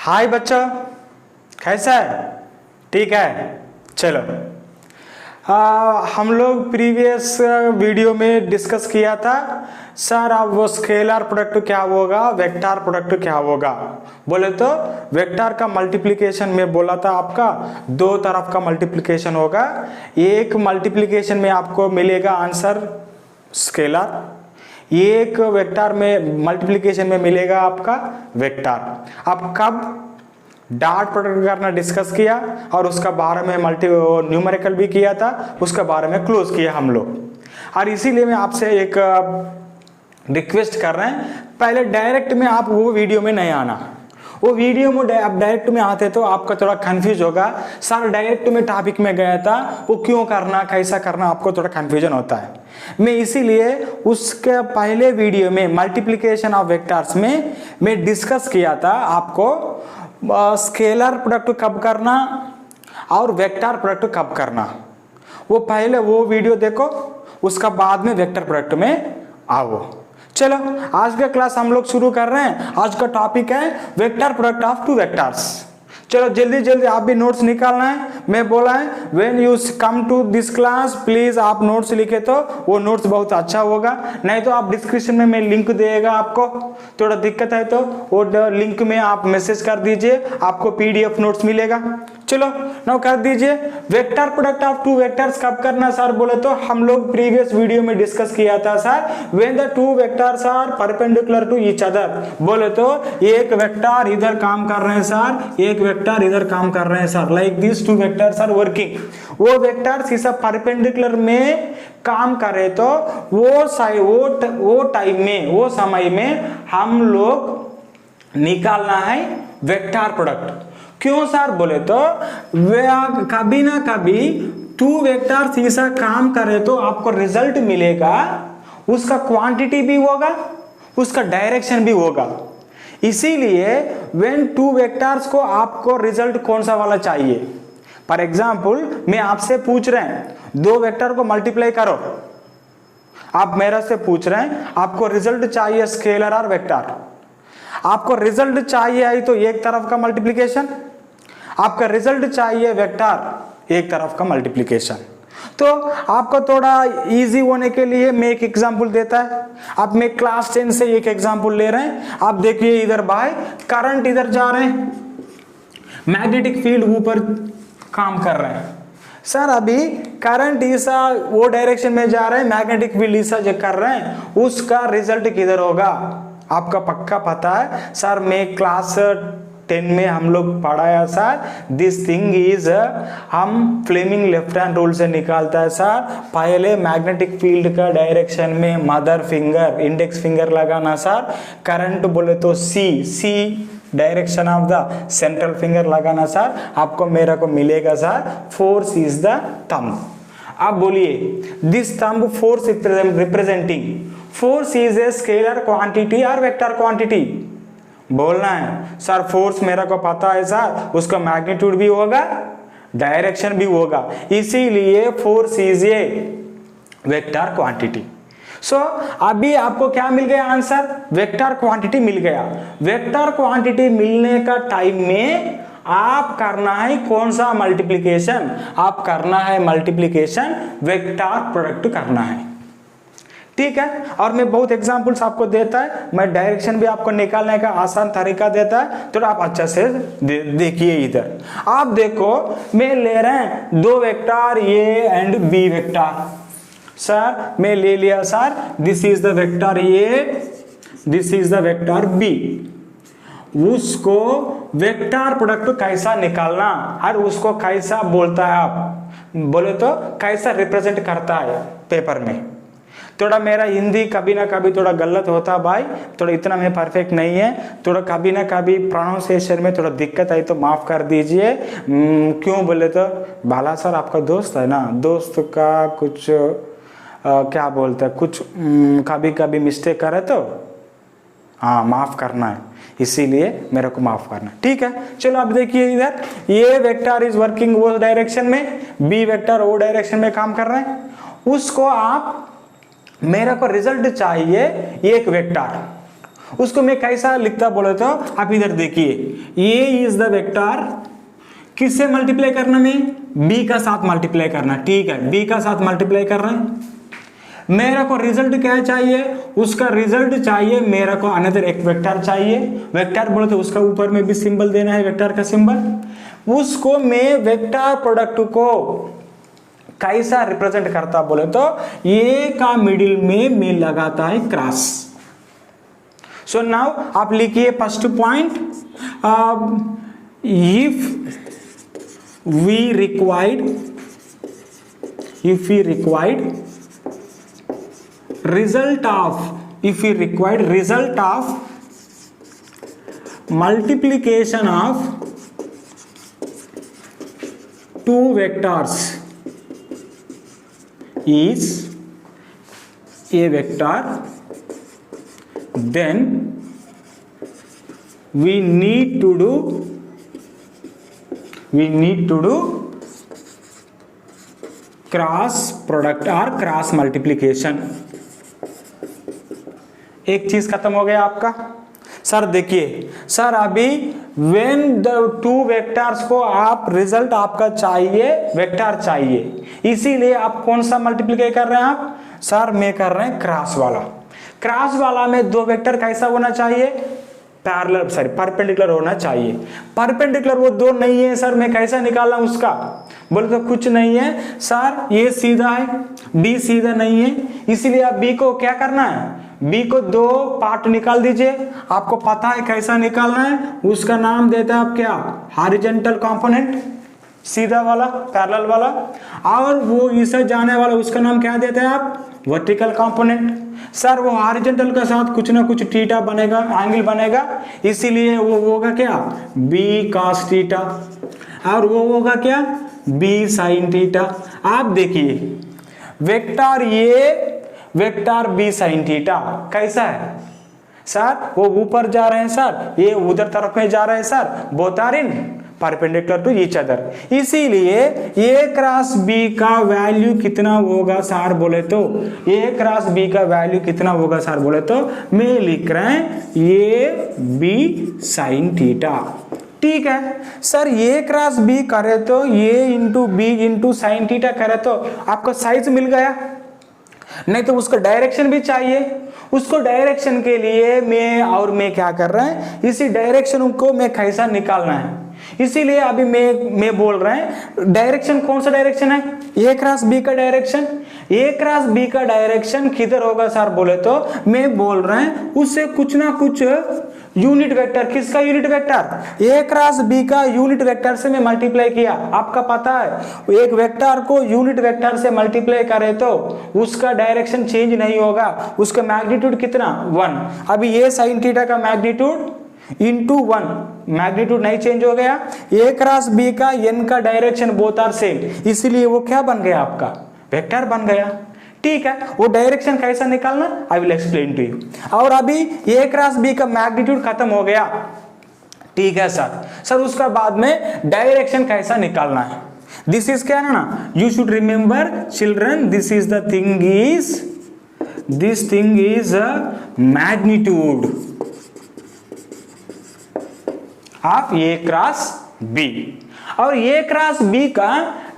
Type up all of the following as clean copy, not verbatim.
हाय बच्चों, कैसा है? ठीक है। चलो हम लोग प्रीवियस वीडियो में डिस्कस किया था सर अब वो स्केलर प्रोडक्ट क्या होगा, वेक्टर प्रोडक्ट क्या होगा। बोले तो वेक्टर का मल्टीप्लिकेशन में बोला था आपका दो तरफ का मल्टीप्लिकेशन होगा। एक मल्टीप्लिकेशन में आपको मिलेगा आंसर स्केलर, एक वेक्टर में मल्टीप्लिकेशन में मिलेगा आपका वेक्टर। अब कब डॉट प्रोडक्ट करना डिस्कस किया और उसका बारे में न्यूमेरिकल भी किया था, उसके बारे में क्लोज किया हम लोग। और इसीलिए मैं आपसे एक रिक्वेस्ट कर रहे हैं, पहले डायरेक्ट में आप वो वीडियो में नहीं आना। वो वीडियो में आप डायरेक्ट में आते तो आपका थोड़ा कंफ्यूज होगा, सर डायरेक्ट में टॉपिक में गया था वो क्यों करना कैसा करना, आपको थोड़ा कंफ्यूजन होता है। मैं इसीलिए उसके पहले वीडियो में मल्टीप्लिकेशन ऑफ वेक्टर्स में मैं डिस्कस किया था आपको स्केलर प्रोडक्ट कब करना और वेक्टर प्रोडक्ट कब करना। वो पहले वो वीडियो देखो, उसका बाद में वेक्टर प्रोडक्ट में आओ। चलो आज का क्लास हम लोग शुरू कर रहे हैं। आज का टॉपिक है vector product of two vectors. चलो जल्दी जल्दी आप भी नोट्स निकालना है। मैं बोला है when you come to this class please आप नोट्स लिखे तो वो नोट्स बहुत अच्छा होगा, नहीं तो आप डिस्क्रिप्शन में मैं लिंक देगा आपको, थोड़ा दिक्कत है तो वो लिंक में आप मैसेज कर दीजिए, आपको पीडीएफ नोट्स मिलेगा। चलो नाउ कर दीजिए। Vector product of two vectors कब करना सर बोले तो हम लोग प्रीवियस वीडियो में डिस्कस किया था sir when the two vectors are perpendicular to each other. बोले तो एक वेक्टर इधर काम कर रहे हैं सर, एक वेक्टर इधर काम कर रहे हैं sir, like this two vectors are working. वो वेक्टर्स इस परपेंडिकुलर में काम करे तो वो टाइम में वो समय में हम लोग निकालना है वेक्टर प्रोडक्ट। क्यों सर बोले तो कभी ना कभी टू वेक्टर्स ऐसा काम करे तो आपको रिजल्ट मिलेगा, उसका क्वांटिटी भी होगा, उसका डायरेक्शन भी होगा। इसीलिए व्हेन टू वेक्टर्स को आपको रिजल्ट कौन सा वाला चाहिए। फॉर एग्जांपल मैं आपसे पूछ रहे हैं दो वेक्टर को मल्टीप्लाई करो, आप मेरे से पूछ रहे हैं आपको रिजल्ट चाहिए स्केलर और वेक्टर। आपको रिजल्ट चाहिए है तो एक तरफ का मल्टीप्लिकेशन, आपका रिजल्ट चाहिए वेक्टर एक तरफ का मल्टीप्लिकेशन। तो आपको थोड़ा इजी होने के लिए मैं एक एग्जांपल देता है। अब मैं क्लास 10 से एक एग्जांपल ले रहे हैं। आप देखिए इधर बाय करंट इधर जा रहे हैं, मैग्नेटिक फील्ड ऊपर काम कर रहे हैं सर। अभी करंट ऐसा वो डायरेक्शन में जा रहे हैं, मैग्नेटिक फील्ड ऐसा जो कर रहे हैं, उसका रिजल्ट किधर होगा आपका पक्का पता है सर। मैं क्लास 10 में हम लोग पढ़ाया सर दिस थिंग इज हम फ्लेमिंग लेफ्ट हैंड रूल से निकालता है सर। पहले मैग्नेटिक फील्ड का डायरेक्शन में मदर फिंगर इंडेक्स फिंगर लगाना सर। करंट बोले तो see direction of the central finger लगाना सर। आपको मेरा को मिलेगा sir force is the thumb. आप बोलिए this thumb force representing force is a scalar quantity और वेक्टर क्वांटिटी। बोलना है सर फोर्स मेरा को पता है सर, उसका मैग्नीट्यूड भी होगा डायरेक्शन भी होगा, इसीलिए force is a vector quantity. So अभी आपको क्या मिल गया आंसर, वेक्टर क्वांटिटी मिल गया। वेक्टर क्वांटिटी मिलने का टाइम में आप करना है कौन सा मल्टीप्लिकेशन, आप करना है मल्टीप्लिकेशन वेक्टर प्रोडक्ट करना है, ठीक है। और मैं बहुत एग्जांपल्स आपको देता है, मैं डायरेक्शन भी आपको निकालने का आसान तरीका देता है, तो आप अच्छा से देखिए। इधर आप देखो मैं ले रहे हैं दो vector A and B vector sir. मैं ले लिया sir this is the vector A, this is the vector B. उसको वेक्टर प्रोडक्ट कैसा निकालना और उसको कैसा बोलता है आप बोले तो कैसा रिप्रेजेंट करता है पेपर में। थोड़ा मेरा हिंदी कभी ना कभी थोड़ा गलत होता भाई, थोड़ा इतना मैं परफेक्ट नहीं है, थोड़ा कभी ना कभी प्रोनाउंसिएशन में थोड़ा दिक्कत आई तो माफ कर दीजिए। क्यों बोले तो बाला सर आपका दोस्त है ना, दोस्त का कुछ क्या बोलते हैं कुछ कभी कभी मिस्टेक करे तो हाँ माफ करना है, इसीलिए मेरे को माफ करना, ठीक है। चलो अब देखिए इधर ये वेक्टर इज वर्किंग वो डायरेक्शन में, बी वेक्टर वो डायरेक्शन में काम कर रहे हैं। उसको आप मेरे को रिजल्ट चाहिए एक वेक्टर, उसको मैं कैसा लिखता बोले तो आप इधर देखिए, ए इज द वेक्टर, किससे मल्टीप्लाई करना, में बी का साथ मल्टीप्लाई करना। ठीक है, बी का साथ मल्टीप्लाई कर रहे हैं। मेरे को रिजल्ट क्या चाहिए, उसका रिजल्ट चाहिए मेरे को अनदर एक वेक्टर चाहिए। वेक्टर बोले तो उसका ऊपर में भी सिंबल देना है, वेक्टर का सिंबल। उसको मैं वेक्टर प्रोडक्ट को कैसा रिप्रेजेंट करता बोले तो ए का मिडिल में मैं लगाता है क्रॉस। सो नाउ आप लिखिए first point, if we required result of multiplication of two vectors is a vector, then we need to do cross product और क्रॉस मल्टीप्लिकेशन। एक चीज खत्म हो गया आपका। सर देखिए सर, अभी व्हेन द टू वेक्टर्स को आप रिजल्ट आपका चाहिए, वेक्टर चाहिए, इसीलिए आप कौन सा मल्टीप्लीकेशन कर रहे हैं आप? सर मैं कर रहे हैं क्रॉस वाला। क्रॉस वाला में दो वेक्टर कैसा होना चाहिए? पैरेलल, सॉरी परपेंडिकुलर होना चाहिए। परपेंडिकुलर वो दो नहीं है सर, मैं कैसा निकाला उसका? बोले तो कुछ नहीं है सर, ये सीधा है, बी सीधा नहीं है, इसीलिए आप बी को क्या करना है, बी को दो पार्ट निकाल दीजिए। आपको पता है कैसा निकालना है, उसका नाम देता है आप क्या, हॉरिजॉन्टल कंपोनेंट, सीधा वाला पैरेलल वाला, और वो इसे जाने वाला उसका नाम क्या देते हैं आप, वर्टिकल कंपोनेंट। सर वो हॉरिजॉन्टल के साथ कुछ ना कुछ थीटा बनेगा, एंगल बनेगा, इसीलिए वो होगा क्या, बी कॉस थीटा, और वो होगा क्या, बी साइन थीटा। आप देखिए वेक्टर ये, वेक्टर बी साइन थीटा कैसा है सर, वो ऊपर जा रहे हैं सर, ये उधर तरफ में जा रहे हैं sir, both are in perpendicular to each other. इसीलिए ए क्रॉस बी का वैल्यू कितना होगा सर बोले तो, ए क्रॉस बी का वैल्यू कितना होगा सर बोले तो, मैं लिख रहे हैं ए बी साइन थीटा। ठीक है सर, ए क्रॉस बी करे तो A into B into sine theta करे तो आपको साइज मिल गया। नहीं तो उसको डायरेक्शन भी चाहिए, उसको डायरेक्शन के लिए मैं क्या कर रहा है, इसी डायरेक्शन को मैं कैसा निकालना है, इसीलिए अभी मैं बोल रहा है डायरेक्शन कौन सा डायरेक्शन है, ए क्रॉस बी का डायरेक्शन। ए क्रॉस बी का डायरेक्शन किधर होगा सर बोले तो, मैं बोल रहा है उससे कुछ ना कुछ यूनिट वेक्टर, किसका यूनिट वेक्टर, ए क्रॉस बी का यूनिट वेक्टर से मैं मल्टीप्लाई किया। आपका पता है एक वेक्टर को यूनिट वेक्टर से मल्टीप्लाई करे तो उसका डायरेक्शन चेंज नहीं होगा, उसका मैग्नीट्यूड कितना, 1। अभी ये साइन थीटा का मैग्नीट्यूड इंटू 1, मैग्नीट्यूड नहीं चेंज हो गया। ए क्रॉस बी का एन का डायरेक्शन बोथ आर सेम, इसीलिए वो क्या बन गया, आपका वेक्टर बन गया। ठीक है, वो डायरेक्शन कैसा निकालना, I will explain to you. और अभी ए क्रॉस बी का मैग्नीट्यूड खत्म हो गया। ठीक है सर उसका बाद में डायरेक्शन कैसा निकालना है, दिस इज क्या है ना, you should remember children, this is the thing is, this thing is magnitude of A cross B. और ए क्रॉस बी का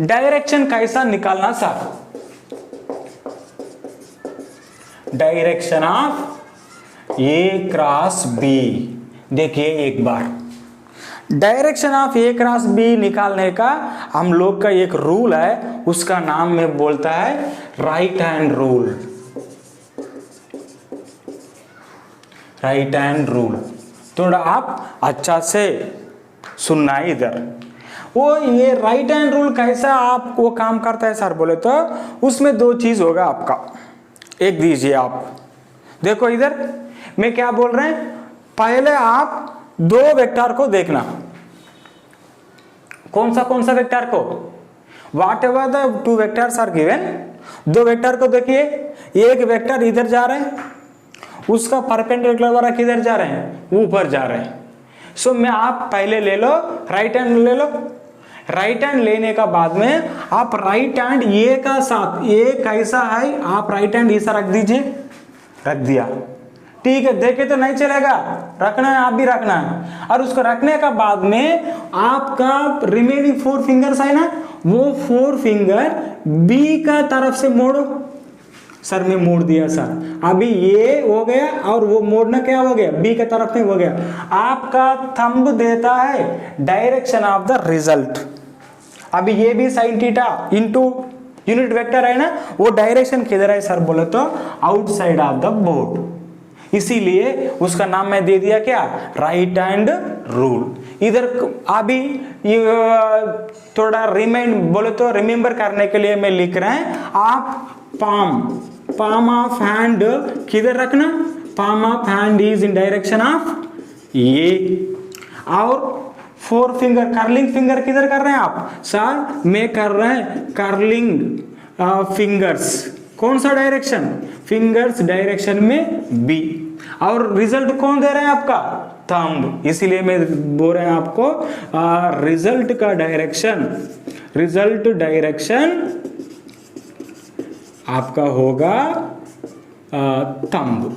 डायरेक्शन कैसा निकालना sir, direction of A cross B. देखिए एक बार direction of A cross B निकालने का हम लोग का एक रूल है, उसका नाम में बोलता है right hand rule. Right hand rule थोड़ा आप अच्छा से सुनना इधर। वो ये राइट हैंड रूल कैसा आप वो काम करता है सर बोले तो, उसमें दो चीज होगा आपका। एक दीजिए आप, देखो इधर मैं क्या बोल रहे हैं, पहले आप दो वेक्टर को देखना, कौन सा वेक्टर को, whatever the two vectors are given, दो वेक्टर को देखिए। एक वेक्टर इधर जा रहे हैं, उसका परपेंडिकुलर वाला किधर जा रहे हैं, ऊपर जा रहे हैं। सो मैं आप पहले ले लो राइट हैंड ले लो, राइट हैंड लेने का बाद में आप राइट हैंड ए का साथ, ए कैसा है आप राइट हैंड ऐसा रख दीजिए, रख दिया। ठीक है, देखे तो नहीं चलेगा, रखना है, आप भी रखना है। और उसको रखने का बाद में आपका रिमेनिंग 4 फिंगर्स है ना, वो 4 फिंगर बी का तरफ से मोड़ो। सर मैं मोड़ दिया सर, अभी ये हो गया और वो मोड़ना क्या हो गया, बी के तरफ में हो गया। आपका थंब देता है डायरेक्शन ऑफ द रिजल्ट। अभी ये भी sine theta into unit vector है ना, वो डायरेक्शन किधर है सर बोले तो आउटसाइड ऑफ द बोर्ड, इसीलिए उसका नाम मैं दे दिया क्या, राइट हैंड रूल। इधर अभी थोड़ा रिमाइंड बोले तो रिमेंबर करने के लिए मैं लिख रहे हैं, आप palm ऑफ हैंड किधर रखना, palm of hand is in direction of ये, और 4 फिंगर कर्लिंग फिंगर किधर कर रहे हैं आप, सर मैं कर रहे हैं कर्लिंग फिंगर्स, कौन सा डायरेक्शन, फिंगर्स डायरेक्शन में बी, और रिजल्ट कौन दे रहे हैं आपका, थंब, इसीलिए मैं बोल रहे हैं आपको रिजल्ट का डायरेक्शन, रिजल्ट डायरेक्शन आपका होगा थंब,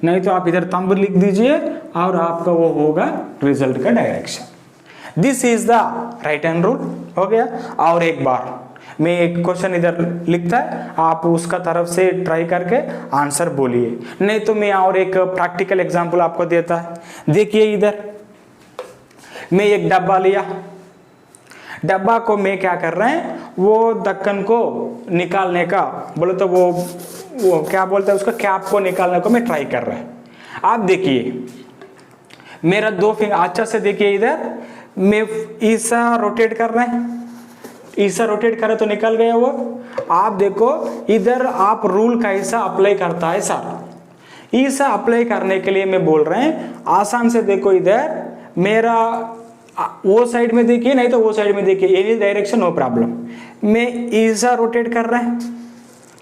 नहीं तो आप इधर थंब लिख दीजिए और आपका वो होगा रिजल्ट का direction. This is the right hand rule, हो गया। और एक बार मैं एक क्वेश्चन इधर लिखता है, आप उसका तरफ से ट्राई करके आंसर बोलिए, नहीं तो मैं और एक प्रैक्टिकल एग्जांपल आपको देता है। देखिए इधर मैं एक डब्बा लिया, डब्बा को मैं क्या कर रहे हैं, वो ढक्कन को निकालने का बोले तो वो क्या बोलते हैं उसका, कैप को निकालने को मैं ट्राई कर रहा है। आप देखिए मेरा 2 फिंगर, अच्छा से देखिए इधर मैं ऐसा रोटेट कर रहे हैं, ऐसा रोटेट करे तो निकल गया वो। आप देखो इधर आप रूल कैसा अप्लाई करता है सर, ऐसा अप्लाई करने के लिए मैं बोल रहे हैं, आसान से देखो इधर मेरा वो साइड में देखिए, नहीं तो वो साइड में देखिए, एनी डायरेक्शन नो प्रॉब्लम। मैं ऐसा रोटेट कर रहे हैं,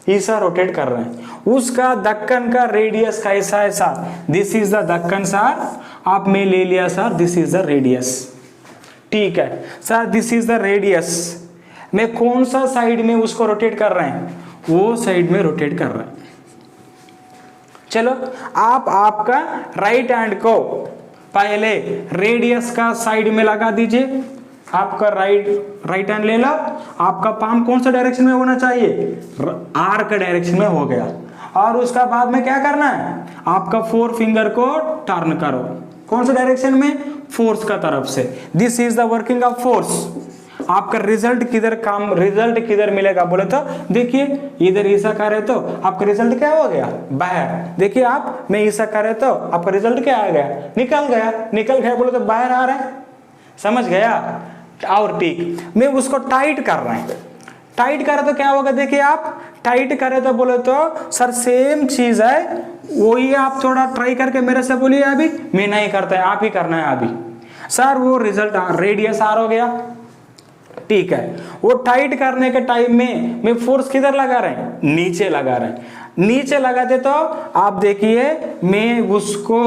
ऐसा रोटेट कर रहे हैं, उसका ढक्कन का रेडियस कैसा है सर, दिस इज द ढक्कन सर, आप मैं ले लिया sir, this is the radius, ठीक है sir, this is the radius. मैं कौन सा साइड में उसको रोटेट कर रहे हैं, वो साइड में रोटेट कर रहे हैं। चलो आप आपका राइट हैंड को पहले रेडियस का साइड में लगा दीजिए, आपका राइट हैंड ले लो, आपका पाम कौन सा डायरेक्शन में होना चाहिए, आर का डायरेक्शन में हो गया। और उसका बाद में क्या करना है, आपका 4 फिंगर को टर्न करो, कौन सा डायरेक्शन में, फोर्स का तरफ से, this is the working of force. आपका रिजल्ट किधर मिलेगा बोले तो देखिए इधर ऐसा करे तो आपका रिजल्ट क्या हो गया, बाहर। देखिए आप, मैं ऐसा करे तो आपका रिजल्ट क्या आ गया, निकल गया बोले तो बाहर आ रहा है, समझ गया। और ठीक, मैं उसको टाइट कर रहे हैं, टाइट करे तो क्या होगा, देखिए आप टाइट करे तो बोले तो सर सेम चीज है, वही आप थोड़ा ट्राई करके मेरे से बोलिए। अभी मैं नहीं करता है, आप ही करना है अभी सर। वो रिजल्ट रेडियस आर हो गया, ठीक है। वो टाइट करने के टाइम में मैं फोर्स किधर लगा रहे हैं, नीचे लगा रहे हैं। नीचे लगाते तो आप देखिए मैं उसको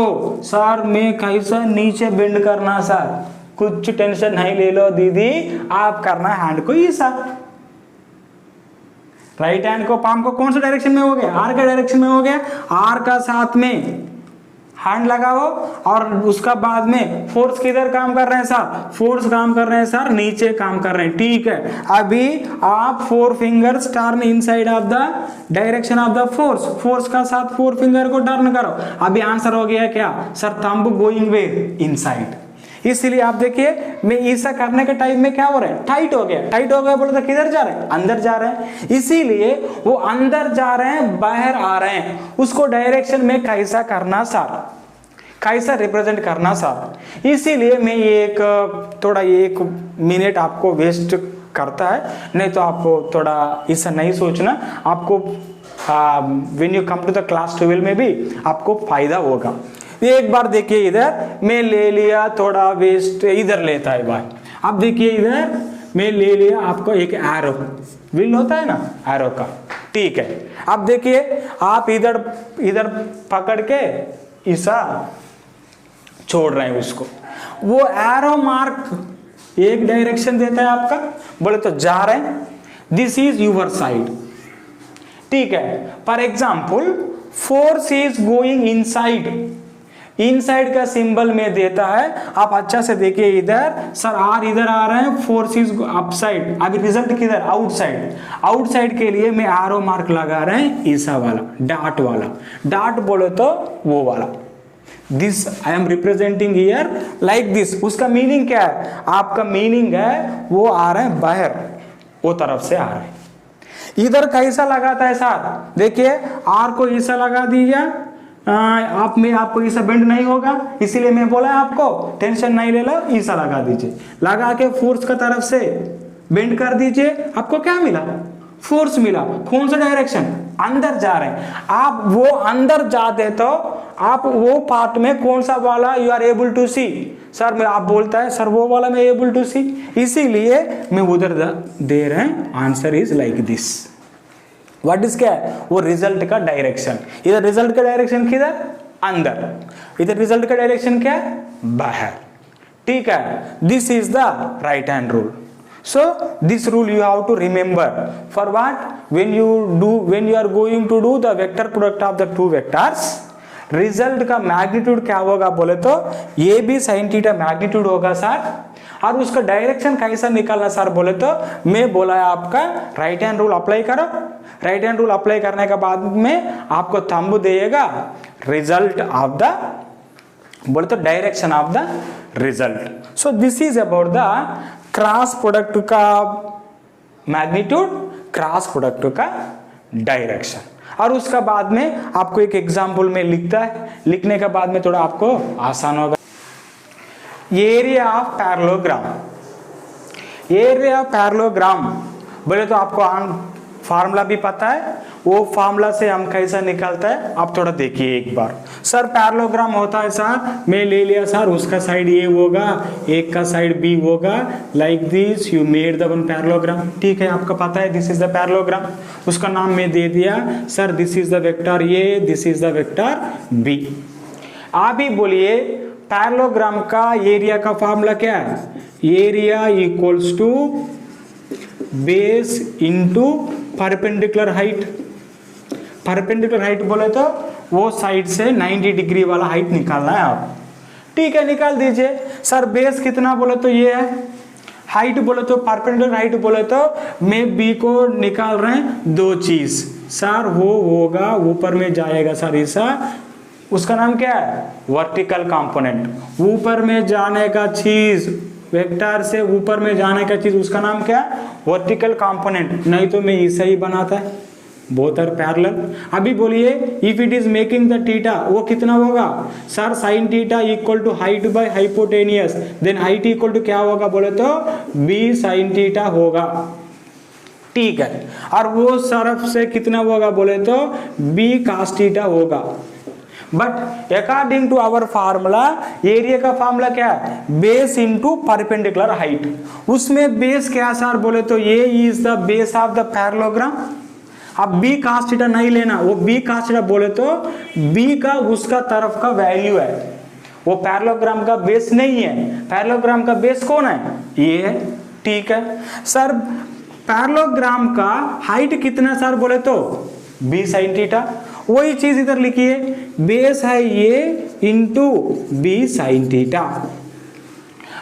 सर मैं कैसा नीचे बेंड करना सर, कुछ टेंशन नहीं ले लो दीदी, आप करना हैंड को ऐसा, राइट हैंड को पाम को कौन सा डायरेक्शन में हो गया, आर का डायरेक्शन में हो गया। आर का साथ में हैंड लगाओ और उसका बाद में फोर्स किधर काम कर रहे हैं सर, फोर्स काम कर रहे हैं सर नीचे काम कर रहे हैं, ठीक है। अभी आप 4 fingers turn inside of the direction of the force, force का साथ 4 फिंगर को टर्न करो। अभी आंसर हो गया क्या sir, thumb going where inside. इसलिए आप देखिए मैं ऐसा करने के टाइम में क्या हो रहा है, टाइट हो गया बोले तो किधर जा रहे हैं, अंदर जा रहे हैं। इसीलिए वो अंदर जा रहे हैं, बाहर आ रहे हैं, उसको डायरेक्शन में कैसा करना सर, कैसा रिप्रेजेंट करना सर। इसीलिए मैं एक थोड़ा 1 मिनट आपको वेस्ट करता है, नहीं तो आपको थोड़ा ऐसा नहीं सोचना, आपको when you come to the class 12 में भी आपको फायदा होगा। एक बार देखिए इधर मैं ले लिया, थोड़ा वेस्ट इधर लेता है भाई। अब देखिए इधर मैं ले लिया आपको एक एरो, व्हील होता है ना एरो का, ठीक है। अब देखिए आप इधर पकड़ के ऐसा छोड़ रहे हैं उसको, वो एरो मार्क एक डायरेक्शन देता है आपका, बोले तो जा रहे हैं, दिस इज यूर साइड, ठीक है। For example force is going inside, inside का सिंबल में देता है। आप अच्छा से देखिए इधर, सर आर इधर आ रहे हैं, फोर्स इज अपसाइड, अभी रिजल्ट किधर, आउटसाइड। आउटसाइड के लिए मैं आरो मार्क लगा रहे हैं ऐसा वाला, डाट वाला, डाट बोले तो वो वाला, this I am representing here like this. उसका मीनिंग क्या है, आपका मीनिंग है वो आ रहे हैं बाहर, वो तरफ से आ रहे हैं। इधर कैसा लगाता है सर, देखिए आर को ऐसा लगा दीजिए, आप में आपको ऐसा बेंड नहीं होगा, इसीलिए मैं बोला आपको टेंशन नहीं ले लो, ऐसा लगा दीजिए, लगा के फोर्स का तरफ से बेंड कर दीजिए, आपको क्या मिला, फोर्स मिला। कौन सा डायरेक्शन, अंदर जा रहे हैं आप, वो अंदर जाते तो आप वो पार्ट में कौन सा वाला you are able to see, sir मैं आप बोलता है सर वो वाला मैं एबल टू सी, इसीलिए मैं उधर दे रहे हैं, answer is like this. What is क्या है, वो रिजल्ट का डायरेक्शन, इधर रिजल्ट का डायरेक्शन किधर, अंदर, इधर रिजल्ट का डायरेक्शन क्या है, बाहर, ठीक है। This is the right hand rule. So this rule you have to remember for what, when you are going to do the vector product of the two vectors, result का magnitude क्या होगा बोले तो ये भी साइन थीटा मैग्नीट्यूड होगा sir, और उसका डायरेक्शन कैसा निकालना सर बोले तो मैं बोला है आपका राइट हैंड रूल अप्लाई करो। राइट हैंड रूल अप्लाई करने के बाद में आपको थंब देगा रिजल्ट ऑफ द बोले तो direction of the result. So this is about the cross product का मैग्नीट्यूड, क्रॉस प्रोडक्ट का डायरेक्शन। और उसका बाद में आपको एक एग्जांपल में लिखता है, लिखने के बाद में थोड़ा आपको आसान होगा। Area of parallelogram, area of parallelogram बोले तो आपको फार्मूला भी पता है, वो फार्मूला से हम कैसा निकालता है आप थोड़ा देखिए एक बार। सर पैरेललोग्राम होता है सर, मैं ले लिया सर, उसका साइड ए होगा, एक का साइड बी होगा, like this you made the one parallelogram, ठीक है आपका पता है दिस इज द पैरेललोग्राम। उसका नाम मैं दे दिया sir this is the vector A, this is the vector B. आप ही बोलिए पैरेललोग्राम का एरिया का फार्मूला क्या है, area equals to base into perpendicular height. Perpendicular height बोले तो वो साइड से 90 डिग्री वाला हाइट निकालना है आप, ठीक है निकाल दीजिए। सर बेस कितना बोले तो ये है, हाइट बोले तो परपेंडिकुलर हाइट बोले तो मैं बी को निकाल रहे हैं दो चीज सर, वो होगा ऊपर में जाएगा सर ऐसा, उसका नाम क्या है वर्टिकल कंपोनेंट, ऊपर में जाने का चीज, वेक्टर से ऊपर में जाने का चीज उसका नाम क्या है वर्टिकल कंपोनेंट, नहीं तो मैं ऐसा ही बनाता है, बोथ आर पैरेलल। अभी बोलिए if it is making the theta, वो कितना होगा sir sine theta equal to height by hypotenuse, then height equal to क्या होगा बोले तो बी साइन थीटा होगा, ठीक है। और वो सरफ से कितना होगा बोले तो बी cos थीटा होगा। But according to our formula area का फार्मूला क्या है बेस इंटू परपेंडिकुलर हाइट, उसमें बेस क्या सर बोले तो ये is the base of the parallelogram. अब बी cos थीटा नहीं लेना, वो बी cos थीटा बोले तो बी का उसका तरफ का वैल्यू है, वो पैरेललोग्राम का बेस नहीं है, पैरेललोग्राम का बेस कौन है ये है, ठीक है। सर पैरेललोग्राम का हाइट कितना सर बोले तो बी साइन थीटा, वही चीज इधर लिखिए बेस है ये इंटू बी साइन थीटा।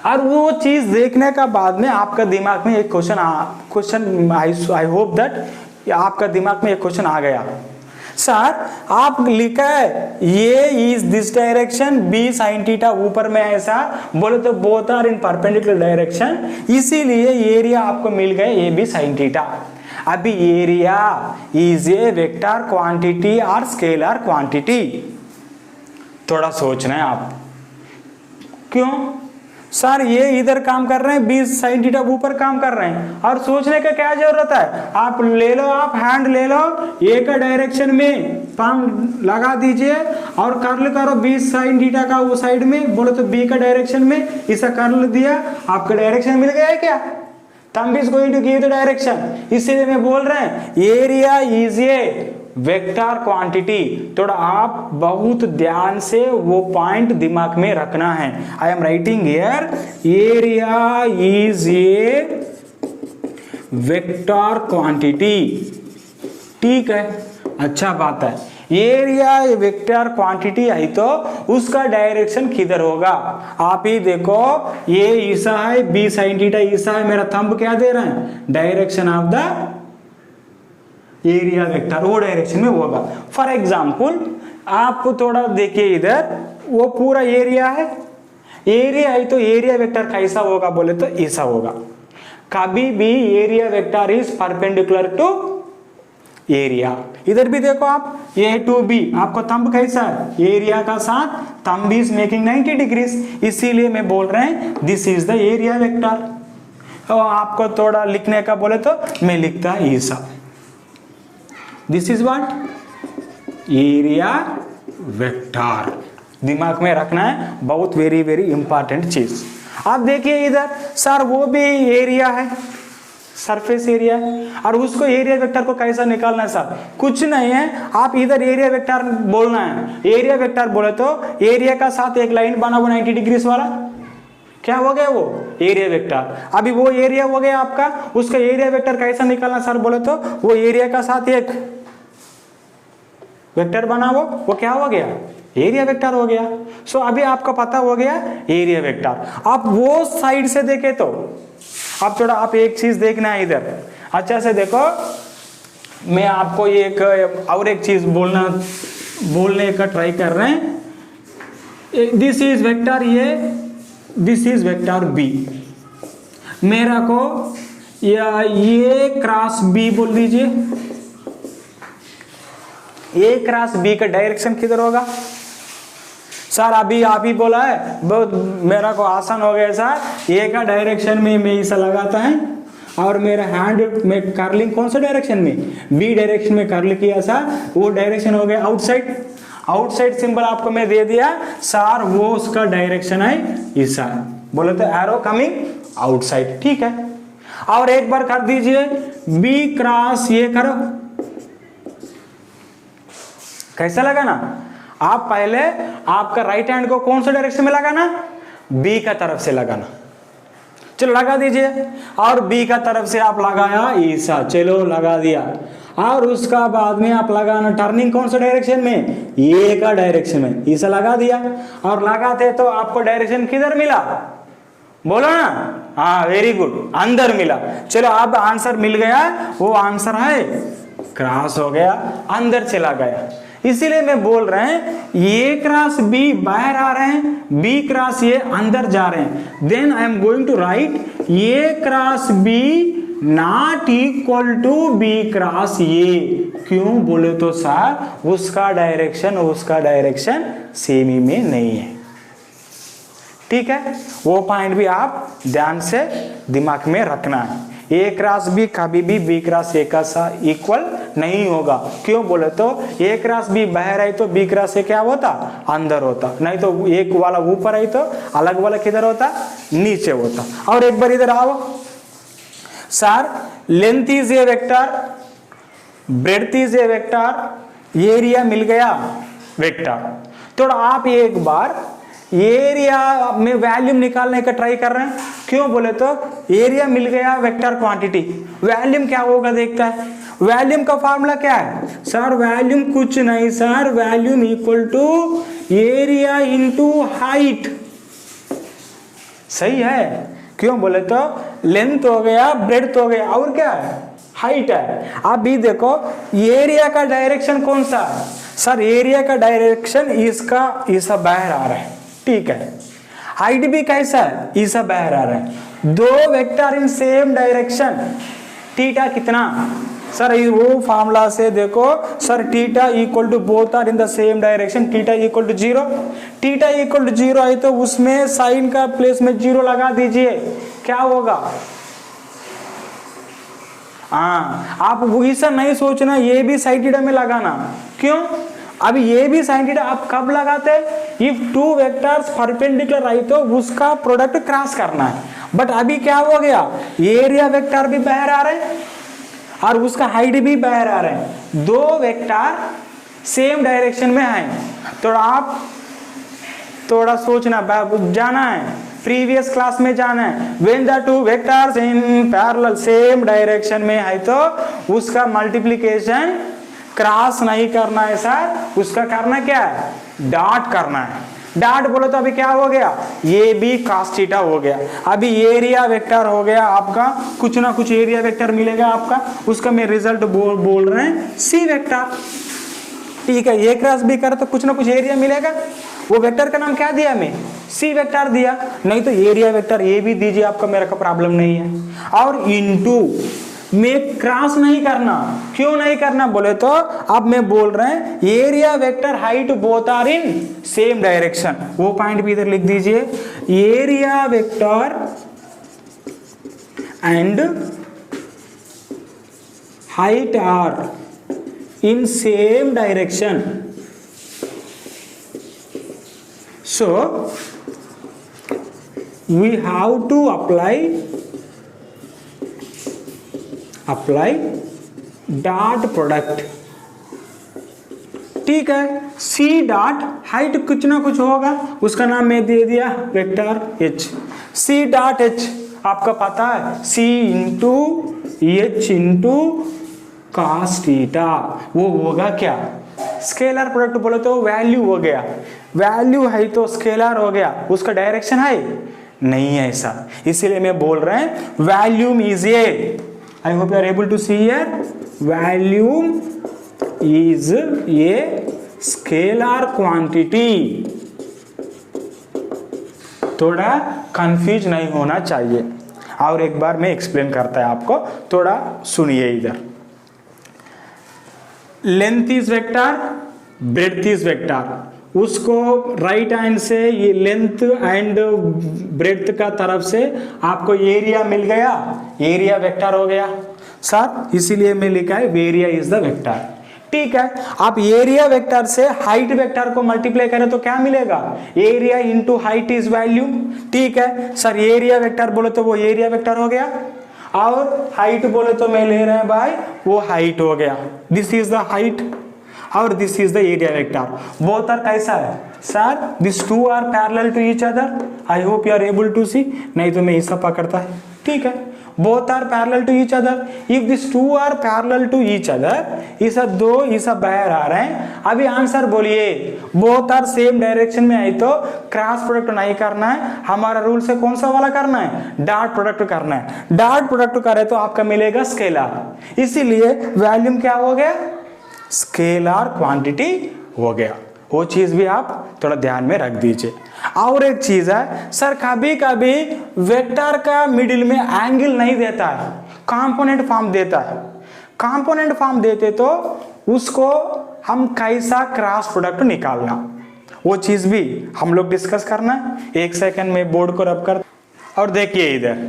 और वो चीज देखने का बाद में आपका दिमाग में एक क्वेश्चन आई होप दैट आपका दिमाग में एक क्वेश्चन आ गया सर, आप लिखा है ये is this direction B sine theta ऊपर में ऐसा बोले तो both are in perpendicular direction, इसीलिए एरिया आपको मिल गया ए बी साइन थीटा। अभी area is a vector quantity और स्केलर क्वांटिटी, थोड़ा सोचना है आप, क्यों सर ये इधर काम कर रहे हैं, 20 साइन थीटा ऊपर काम कर रहे हैं, और सोचने का क्या जरूरत है, आप ले लो, आप हैंड ले लो, ए का डायरेक्शन में पाम लगा दीजिए और कर्ल करो 20 साइन थीटा का वो साइड में, बोले तो बी का डायरेक्शन में ऐसा कर्ल दिया, आपका डायरेक्शन मिल गया है क्या, thumb is going to give the direction. इसीलिए मैं बोल रहे हैं area is a vector quantity, थोड़ा आप बहुत ध्यान से वो पॉइंट दिमाग में रखना है। I am writing here area is a vector quantity, ठीक है अच्छा बात है। एरिया वेक्टर क्वांटिटी है तो उसका डायरेक्शन किधर होगा। आप ही देखो ये ईसा है, बी साइन थीटा ईसा है, मेरा थंब क्या दे रहा है, direction of the area vector, वो डायरेक्शन में होगा। फॉर एग्जाम्पल आप थोड़ा देखिए इधर, वो पूरा एरिया है, एरिया है तो एरिया वेक्टर कैसा होगा बोले तो ऐसा होगा। कभी भी area vector is perpendicular to area. इधर भी देखो आप, ए टू बी, आपको थंब कैसा है, एरिया का साथ थंब इज मेकिंग 90 डिग्रीज, इसीलिए मैं बोल रहे हैं this is the area vector. और आपको थोड़ा लिखने का बोले तो मैं लिखता ऐसा, this is what, area vector. दिमाग में रखना है, बहुत वेरी वेरी इंपॉर्टेंट चीज। आप देखिए इधर सर वो भी एरिया है, सरफेस एरिया है, और उसको एरिया वेक्टर को कैसा निकालना है सर, कुछ नहीं है, आप इधर एरिया वेक्टर बोलना है। एरिया वेक्टर बोले तो एरिया का साथ एक लाइन बना वो 90 डिग्रीज वाला, क्या हो गया वो एरिया वेक्टर। अभी वो एरिया हो गया आपका, उसका एरिया वेक्टर कैसा निकालना सर बोले तो वो एरिया का साथ एक वेक्टर बना वो क्या हो गया, एरिया वेक्टर हो गया। सो अभी आपको पता हो गया एरिया वेक्टर। आप वो साइड से देखे तो अब थोड़ा आप एक चीज देखना है इधर, अच्छा से देखो, मैं आपको एक और एक चीज बोलने का ट्राई कर रहे हैं। This is vector A, this is vector B, मेरा को या ए क्रॉस बी बोल दीजिए। ए क्रॉस बी का डायरेक्शन किधर होगा सर, अभी आप ही बोला है, बहुत मेरा को आसान हो गया सर। ए का डायरेक्शन में मैं ऐसा लगाता है और मेरा हैंड में कर्लिंग कौन सा डायरेक्शन में, बी डायरेक्शन में कर्ल किया सर, वो डायरेक्शन हो गया आउटसाइड। आउटसाइड सिंबल आपको मैं दे दिया सर, वो उसका डायरेक्शन है ऐसा, बोले तो एरो कमिंग आउटसाइड, ठीक है। और एक बार कर दीजिए बी क्रॉस ये करो, कैसा लगा ना। आप पहले आपका राइट हैंड को कौन सा डायरेक्शन में लगाना, बी का तरफ से लगाना, चलो लगा दीजिए। और बी का तरफ से आप लगाया ऐसा, चलो लगा दिया। और उसका बाद में आप लगाना टर्निंग कौन सा डायरेक्शन में, ए का डायरेक्शन में, ऐसा लगा दिया। और लगाते तो आपको डायरेक्शन किधर मिला बोलो ना, हाँ वेरी गुड, अंदर मिला। चलो अब आंसर मिल गया, वो आंसर है क्रॉस हो गया, अंदर चला गया। इसीलिए मैं बोल रहे हैं ए क्रॉस बी बाहर आ रहे हैं, बी क्रॉस ए अंदर जा रहे हैं। Then I am going to write A cross B not equal to B cross A. क्यों बोले तो सर उसका डायरेक्शन सेम ही में नहीं है, ठीक है। वो पॉइंट भी आप ध्यान से दिमाग में रखना है। ए क्रॉस बी कभी भी बी क्रॉस ए का साथ इक्वल नहीं होगा। क्यों बोले तो ए क्रॉस बी बाहर है तो बी क्रॉस ए क्या होता, अंदर होता, नहीं तो एक वाला ऊपर है तो अलग वाला किधर होता, नीचे होता। और एक बार इधर आओ sir, length is a vector, breadth is a vector, area मिल गया वेक्टर। तो आप एक बार एरिया में वैल्यूम निकालने का ट्राई कर रहे हैं। क्यों बोले तो एरिया मिल गया वेक्टर क्वांटिटी, वैल्यूम क्या होगा देखता है। वैल्यूम का फार्मूला क्या है सर, वैल्यूम कुछ नहीं sir, volume equal to area into height, सही है। क्यों बोले तो लेंथ हो गया, ब्रेड्थ हो गया, और क्या है, हाइट है। आप भी देखो एरिया का डायरेक्शन कौन सा है सर, एरिया का डायरेक्शन इसका बाहर आ रहा है, ठीक है। हाइट भी कैसा है, ऐसा बाहर आ रहा है। दो vector in same direction, theta कितना सर, वो फार्मूला से देखो sir, theta equal to both are in the same direction, theta equal to 0। Theta equal to 0 है तो उसमें साइन का प्लेस में 0 लगा दीजिए, क्या होगा। हाँ, आप ऐसा नहीं सोचना ये भी साइन थीटा में लगाना। क्यों, अब ये भी साइन थीटा आप कब लगाते हैं, इफ टू वेक्टर्स परपेंडिकुलर आई तो उसका प्रोडक्ट क्रॉस करना है। बट अभी क्या हो गया, एरिया वेक्टर भी बाहर आ रहे हैं और उसका हाइट भी बाहर आ रहे हैं, दो वेक्टर सेम डायरेक्शन में हैं। तो आप थोड़ा सोचना, जाना है प्रीवियस क्लास में जाना है। When the two vectors in parallel same direction में है तो उसका मल्टीप्लिकेशन क्रॉस नहीं करना है सर, उसका करना क्या है, डॉट करना है। डॉट बोलो तो अभी क्या हो गया, ये भी cos थीटा हो गया। अभी एरिया वेक्टर हो गया आपका, कुछ ना कुछ एरिया वेक्टर मिलेगा आपका, उसका मैं रिजल्ट बोल रहे हैं सी वेक्टर। ठीक है, ए क्रॉस बी करे तो कुछ ना कुछ एरिया मिलेगा, वो वेक्टर का नाम क्या दिया, मैं सी वेक्टर दिया, नहीं तो एरिया वेक्टर ए भी दीजिए आपका, मेरा का प्रॉब्लम नहीं है। और इनटू में क्रॉस नहीं करना, क्यों नहीं करना बोले तो अब मैं बोल रहे हैं area vector height both are in same direction, वो पॉइंट भी इधर लिख दीजिए, area vector and height are in same direction, so we have to apply dot product। ठीक है, c डॉट हाइट कुछ ना कुछ होगा, उसका नाम मैं दे दिया vector h। c dot h आपका पता है c into h into cos theta, वो होगा क्या, स्केलर प्रोडक्ट बोले तो वैल्यू हो गया, वैल्यू है तो स्केलर हो गया, उसका डायरेक्शन है नहीं है ऐसा, इसीलिए मैं बोल रहे हैं volume is a, I hope you are able to see here, volume is a scalar quantity. थोड़ा कंफ्यूज नहीं होना चाहिए, और एक बार मैं एक्सप्लेन करता है आपको, थोड़ा सुनिए इधर। Length is vector, breadth is vector, उसको राइट हैंड से ये लेंथ एंड ब्रेड्थ का तरफ से आपको एरिया मिल गया, एरिया वेक्टर हो गया सर, इसीलिए मैं लिखा है एरिया इज द वेक्टर। ठीक है, आप एरिया वेक्टर से हाइट वेक्टर को मल्टीप्लाई करें तो क्या मिलेगा, area into height is value. ठीक है सर, एरिया वेक्टर बोले तो वो एरिया वेक्टर हो गया, और हाइट बोले तो मैं ले रहे हैं भाई वो हाइट हो गया, दिस इज द हाइट और this is the area vector. Both are कैसा है sir, this two are parallel to each other, I hope you are able to see, नहीं तो मैं हिस्सा पकड़ता है। ठीक है, both are parallel to each other, if these two are parallel to each other, इस दो इस बाहर आ रहे हैं। अभी आंसर बोलिए, both are same डायरेक्शन में आई तो क्रॉस प्रोडक्ट नहीं करना है, हमारा रूल से कौन सा वाला करना है, डॉट प्रोडक्ट करना है। डॉट प्रोडक्ट करे तो आपका मिलेगा स्केलर, इसीलिए वॉल्यूम क्या हो गया, स्केलर क्वांटिटी हो गया। वो चीज भी आप थोड़ा ध्यान में रख दीजिए। और एक चीज है सर, कभी कभी वेक्टर का मिडिल में एंगल नहीं देता है, कंपोनेंट फॉर्म देता है। कंपोनेंट फॉर्म देते तो उसको हम कैसा क्रॉस प्रोडक्ट निकालना, वो चीज भी हम लोग डिस्कस करना है। एक सेकंड में बोर्ड को रब कर, और देखिए इधर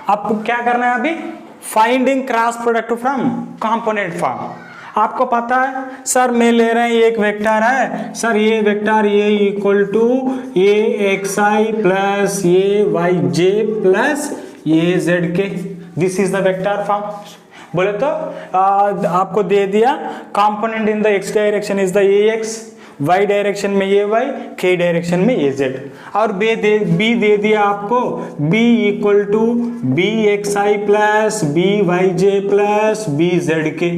आपको क्या करना है, अभी finding cross product from component form. आपको पता है सर, मैं ले रहे हैं एक वेक्टर है सर, ये वेक्टर ये equal to A X I plus A Y J plus A Z K, this is the vector form. बोले तो आपको दे दिया component in the X direction is the A X, Y direction में A Y, के direction में ए Z, और B दे दिया आपको B equal to B X I plus B Y J plus B Z K,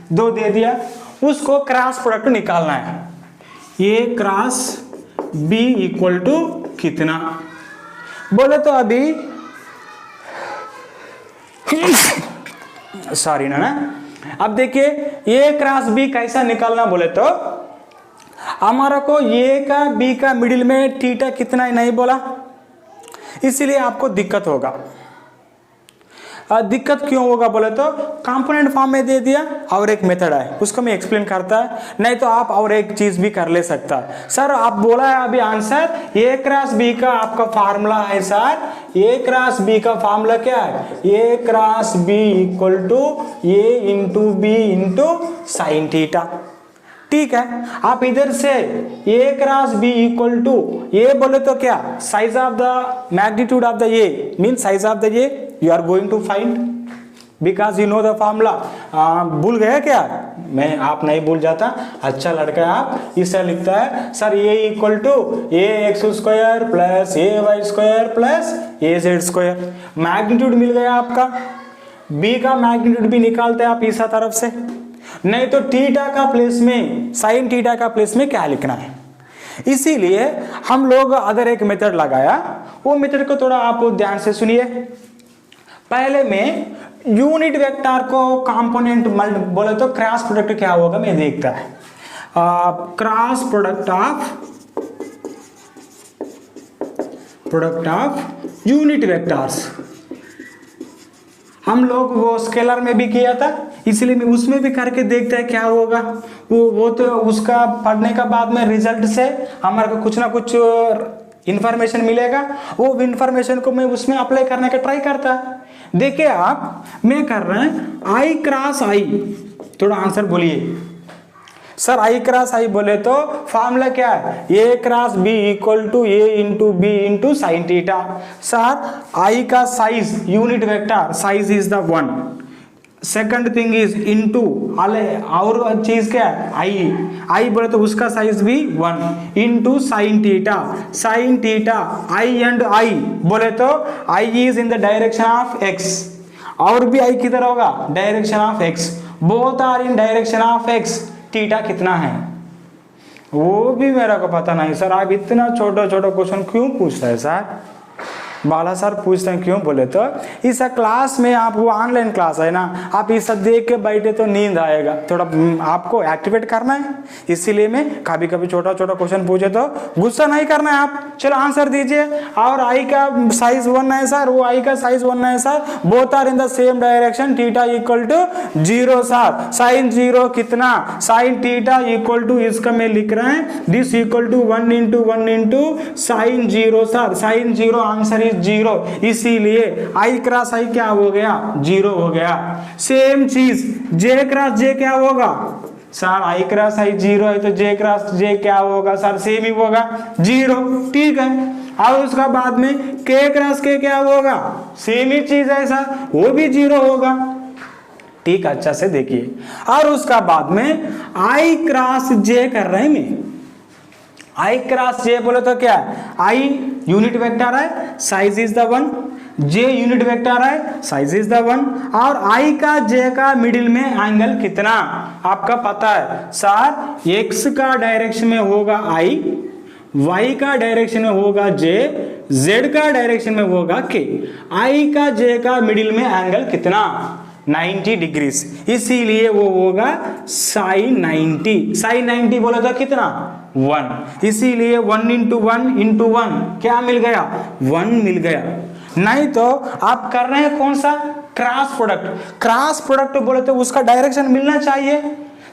दो दे दिया। उसको क्रॉस प्रोडक्ट निकालना है, ये क्रॉस बी इक्वल टू कितना, बोले तो अभी सॉरी ना, अब देखिए ए क्रॉस बी कैसा निकालना, बोले तो हमारा को ए का बी का मिडिल में थीटा कितना है नहीं बोला, इसीलिए आपको दिक्कत होगा। दिक्कत क्यों होगा बोले तो कंपोनेंट फॉर्म में दे दिया, और एक मेथड है उसको मैं एक्सप्लेन करता है, नहीं तो आप और एक चीज भी कर ले सकता है। सर आप बोला है अभी आंसर, ए क्रॉस बी का आपका फार्मूला है सर, ए क्रॉस बी का फार्मूला क्या है, A cross B equal to A into B into sine theta. ठीक है, आप इधर से A cross B equal to A बोले तो क्या, size of the magnitude of the A mean size of the A you are going to find because you know the formula। भूल गया क्या, मैं आप नहीं भूल जाता, अच्छा लड़का है आप, इसे लिखता है sir A equal to A X square plus A Y square plus A Z square. Magnitude मिल गया आपका, बी का मैग्नीट्यूड भी निकालते हैं आप इस तरफ से, नहीं तो थीटा का प्लेस में, साइन थीटा का प्लेस में क्या लिखना है। इसीलिए हम लोग अदर एक मेथड लगाया, वो मेथड को थोड़ा आप ध्यान से सुनिए। पहले में यूनिट वेक्टर को कंपोनेंट बोले तो क्रॉस प्रोडक्ट क्या होगा मैं देखता है। Cross product of unit vectors हम लोग वो स्केलर में भी किया था, इसलिए मैं उसमें भी करके देखते हैं क्या होगा। वो तो उसका पढ़ने का बाद में रिजल्ट से हमारे को कुछ ना कुछ इंफॉर्मेशन मिलेगा, वो इंफॉर्मेशन को मैं उसमें अप्लाई करने का ट्राई करता। देखिए आप, मैं कर रहा हूं आई क्रॉस आई, थोड़ा आंसर बोलिए सर। आई क्रॉस आई बोले तो फॉर्मूला क्या है, A cross B equal to A into B into sine theta. Sir I का size unit vector size is the 1, second thing is into और चीज क्या है आई बोले तो उसका साइज भी 1 into sine theta I and I बोले तो I is in the direction of X, और भी आई किधर होगा direction of X, both are in direction of X. Theta कितना है वो भी मेरा को पता नहीं सर, आप इतना छोटा छोटा क्वेश्चन क्यों पूछते हैं सर। बाला सर पूछते हैं क्यों बोले तो इस क्लास में आप, वो ऑनलाइन क्लास है ना, आप इस देख के बैठे तो नींद आएगा, थोड़ा आपको एक्टिवेट करना है, इसीलिए मैं कभी कभी छोटा छोटा क्वेश्चन पूछे तो गुस्सा नहीं करना है आप। चलो आंसर दीजिए। और आई का साइज 1 है सर, वो आई का साइज 1 है sir, both are in the same direction, theta equal to 0 sir. Sine 0 कितना, साइन थीटा इक्वल टू, इसका मैं लिख रहा है this equal to 1 into sine 0 sir. Sine 0 answer is 0, इसीलिए आई क्रॉस आई क्या हो गया 0 हो गया। सेम चीज जे क्रॉस जे क्या होगा सर, आई क्रॉस आई 0 है तो जे क्रॉस जे क्या होगा सर, सेम ही होगा 0, ठीक है। और उसका बाद में के क्रॉस के क्या होगा, सेम ही चीज है सर, वो भी 0 होगा, ठीक। अच्छा से देखिए, और उसका बाद में आई क्रॉस जे कर रहे हैं मैं, आई क्रॉस जे बोले तो क्या, आई यूनिट वेक्टर है, size is the 1, J unit vector है, साइज इज द 1, और आई का जे का मिडिल में एंगल कितना आपका पता है सर। एक्स का डायरेक्शन में होगा आई, वाई का डायरेक्शन में होगा जे, जेड का डायरेक्शन में होगा के। आई का जे का मिडिल में एंगल कितना 90 डिग्रीज, इसीलिए वो होगा साइन 90। साइन 90 बोला था कितना 1, इसीलिए 1 इंटू 1 क्या मिल गया 1 मिल गया। नहीं तो आप कर रहे हैं कौन सा क्रॉस प्रोडक्ट, क्रॉस प्रोडक्ट बोले तो उसका डायरेक्शन मिलना चाहिए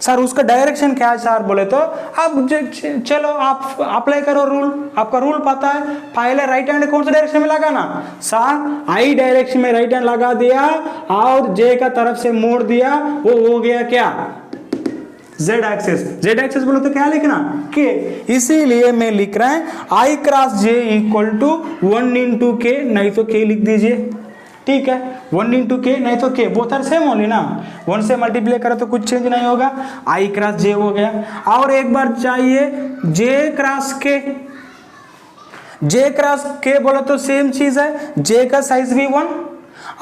सर, उसका डायरेक्शन क्या है सर बोले तो अब चलो आप अप्लाई करो रूल, आपका रूल पता है। पहले राइट हैंड कौन सा डायरेक्शन में लगाना सर, आई डायरेक्शन में राइट हैंड लगा दिया और जे का तरफ से मोड़ दिया, वो हो गया क्या जेड एक्सेस। जेड एक्सेस बोलो तो क्या लिखना के, इसीलिए मैं लिख रहा है I cross J equal to 1 into K, नहीं तो के लिख दीजिए, ठीक है। 1 इंटू के नहीं तो के, बोथ आर सेम ओनली ना, 1 से मल्टीप्लाई करो तो कुछ चेंज नहीं होगा, आई क्रॉस जे हो गया। और एक बार चाहिए जे क्रॉस के, जे क्रॉस के बोलो तो सेम चीज है, जे का साइज भी 1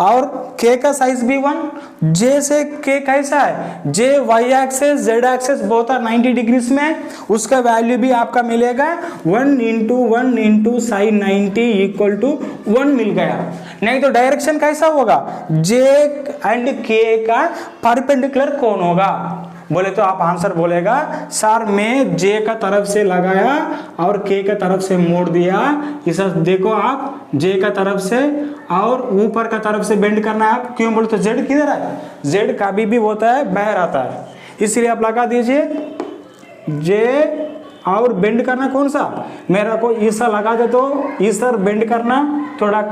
और के का साइज भी 1। जे से के कैसा है, J Y axis Z axis both are 90 degrees में, उसका वैल्यू भी आपका मिलेगा 1 इंटू साइन 90 इक्वल टू 1 मिल गया। नहीं तो डायरेक्शन कैसा होगा, जे एंड के का परपेंडिकुलर कौन होगा बोले तो आप आंसर बोलेगा सर मैं जे का तरफ से लगाया और के का तरफ से मोड़ दिया। इस देखो आप जे का तरफ से और ऊपर का तरफ से बेंड करना है आप, क्यों बोले तो जेड किधर है, जेड कभी भी होता है बाहर आता है, इसलिए आप लगा दीजिए जे और बेंड करना कौन सा, मेरा को ईसा लगा दे तो ईसा बेंड करना थोड़ा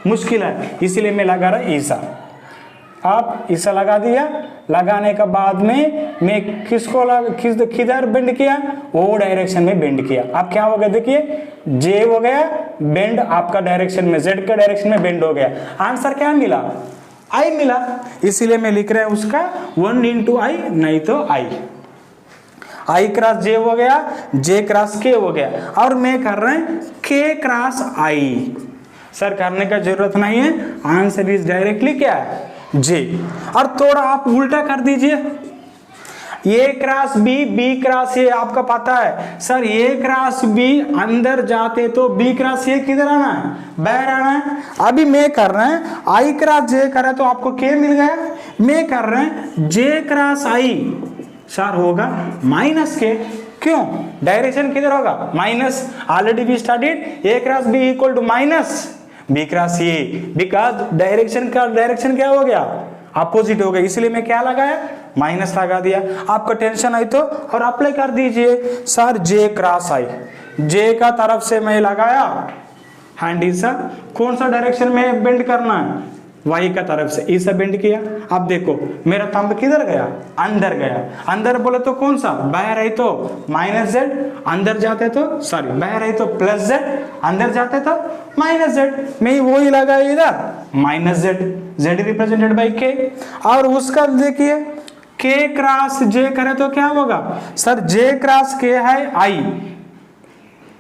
मुश्किल है, इसीलिए मैं लगा रहा ईसा। आप इसे लगा दिया, लगाने के बाद में मैं किसको किधर बेंड किया, वो डायरेक्शन में बेंड किया। अब क्या हो गया देखिए, जे हो गया बेंड आपका डायरेक्शन में, जेड का डायरेक्शन में बेंड हो गया। आंसर क्या मिला, आई मिला, इसीलिए मैं लिख रहा हूं उसका 1 इंटू आई, नहीं तो आई क्रॉस जे हो गया, जे क्रॉस के हो गया, और मैं कर रहे हैं के क्रॉस आई। सर करने का जरूरत नहीं है, आंसर इज डायरेक्टली क्या है जे। और थोड़ा आप उल्टा कर दीजिए, A cross B, B cross A आपका पता है सर, ए क्रॉस बी अंदर जाते तो बी क्रॉस ए किधर आना है, बाहर आना है। अभी मैं कर रहे हैं आई क्रॉस जे कर रहे तो आपको के मिल गया, मैं कर रहे हैं जे क्रॉस आई सर होगा माइनस के, क्यों, डायरेक्शन किधर होगा minus, already we studied A cross B equal to minus B cross A, because direction का डायरेक्शन क्या हो गया, अपोजिट हो गया, इसलिए मैं क्या लगाया माइनस लगा दिया। आपको टेंशन आई तो और अप्लाई कर दीजिए सर, जे क्रॉस आई, जे का तरफ से मैं लगाया हैंडी सा, कौन सा डायरेक्शन में बेंड करना है, वाई का तरफ से इसे बेंड किया। अब देखो मेरा थंब किधर गया, अंदर गया, अंदर बोले तो कौन सा, बाहर है तो माइनस जेड, अंदर जाते तो सॉरी बाहर है तो प्लस जेड, अंदर जाते तो माइनस जेड, मैं वही लगाया इधर minus Z, Z represented by के। और उसका देखिए के क्रॉस जे करे तो क्या होगा सर, जे क्रॉस के है आई,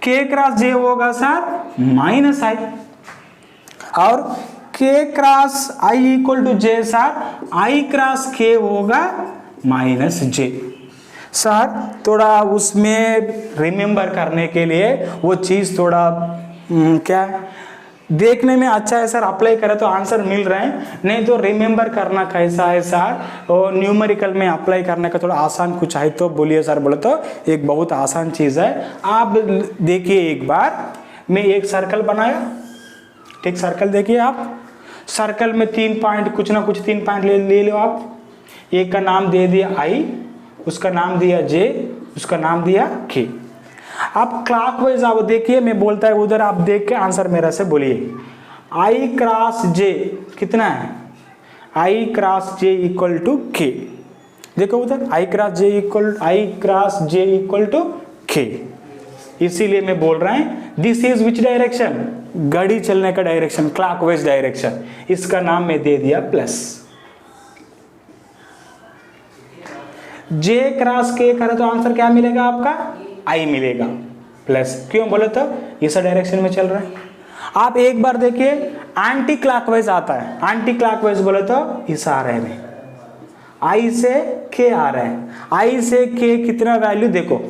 के क्रॉस जे होगा सर माइनस आई, और K cross I equal to J sir, I cross K होगा माइनस जे। सर थोड़ा उसमें रिमेंबर करने के लिए वो चीज थोड़ा क्या देखने में अच्छा है सर, अप्लाई करें तो आंसर मिल रहे हैं, नहीं तो रिमेंबर करना कैसा है सर, और न्यूमेरिकल में अप्लाई करने का थोड़ा आसान कुछ है तो बोलिए सर, बोले तो एक बहुत आसान चीज है। आप देखिए एक बार मैं एक सर्कल बनाया, ठीक, सर्कल देखिए आप, सर्कल में 3 पॉइंट कुछ ना कुछ 3 पॉइंट ले लो आप, एक का नाम दे दिया आई, उसका नाम दिया जे, उसका नाम दिया के। आप क्लॉकवाइज आप देखिए, मैं बोलता है उधर आप देख के आंसर मेरा से बोलिए, आई क्रॉस जे कितना है, I cross J equal to के, देखो उधर आई क्रॉस जे इक्वल टू के, इसीलिए मैं बोल रहा हूं दिस इज विच डायरेक्शन, गाड़ी चलने का डायरेक्शन, क्लॉकवाइज डायरेक्शन, इसका नाम मैं दे दिया प्लस। जे क्रॉस के करे तो आंसर क्या मिलेगा आपका, आई मिलेगा प्लस, क्यों बोले तो इस डायरेक्शन में चल रहा है। आप एक बार देखिए एंटी क्लॉकवाइज आता है, एंटी क्लॉकवाइज बोले तो इस आ रहे में आई से के आ रहे हैं, आई से के कितना वैल्यू देखो,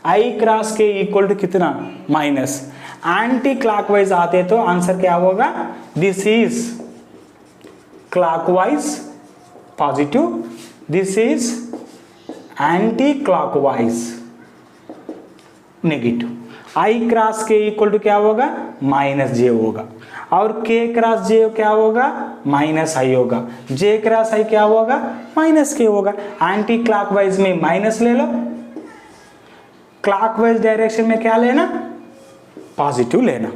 आई क्रॉस के इक्वल टू कितना माइनस, एंटी क्लॉकवाइज आते तो आंसर क्या होगा, this is clockwise positive, this is anti clockwise negative. I cross के इक्वल टू क्या होगा माइनस जे होगा, और के क्रॉस जे क्या होगा माइनस आई होगा, जे क्रॉस आई क्या होगा माइनस के होगा। एंटी क्लॉकवाइज में माइनस ले लो, क्लॉकवाइज डायरेक्शन में क्या लेना पॉजिटिव लेना,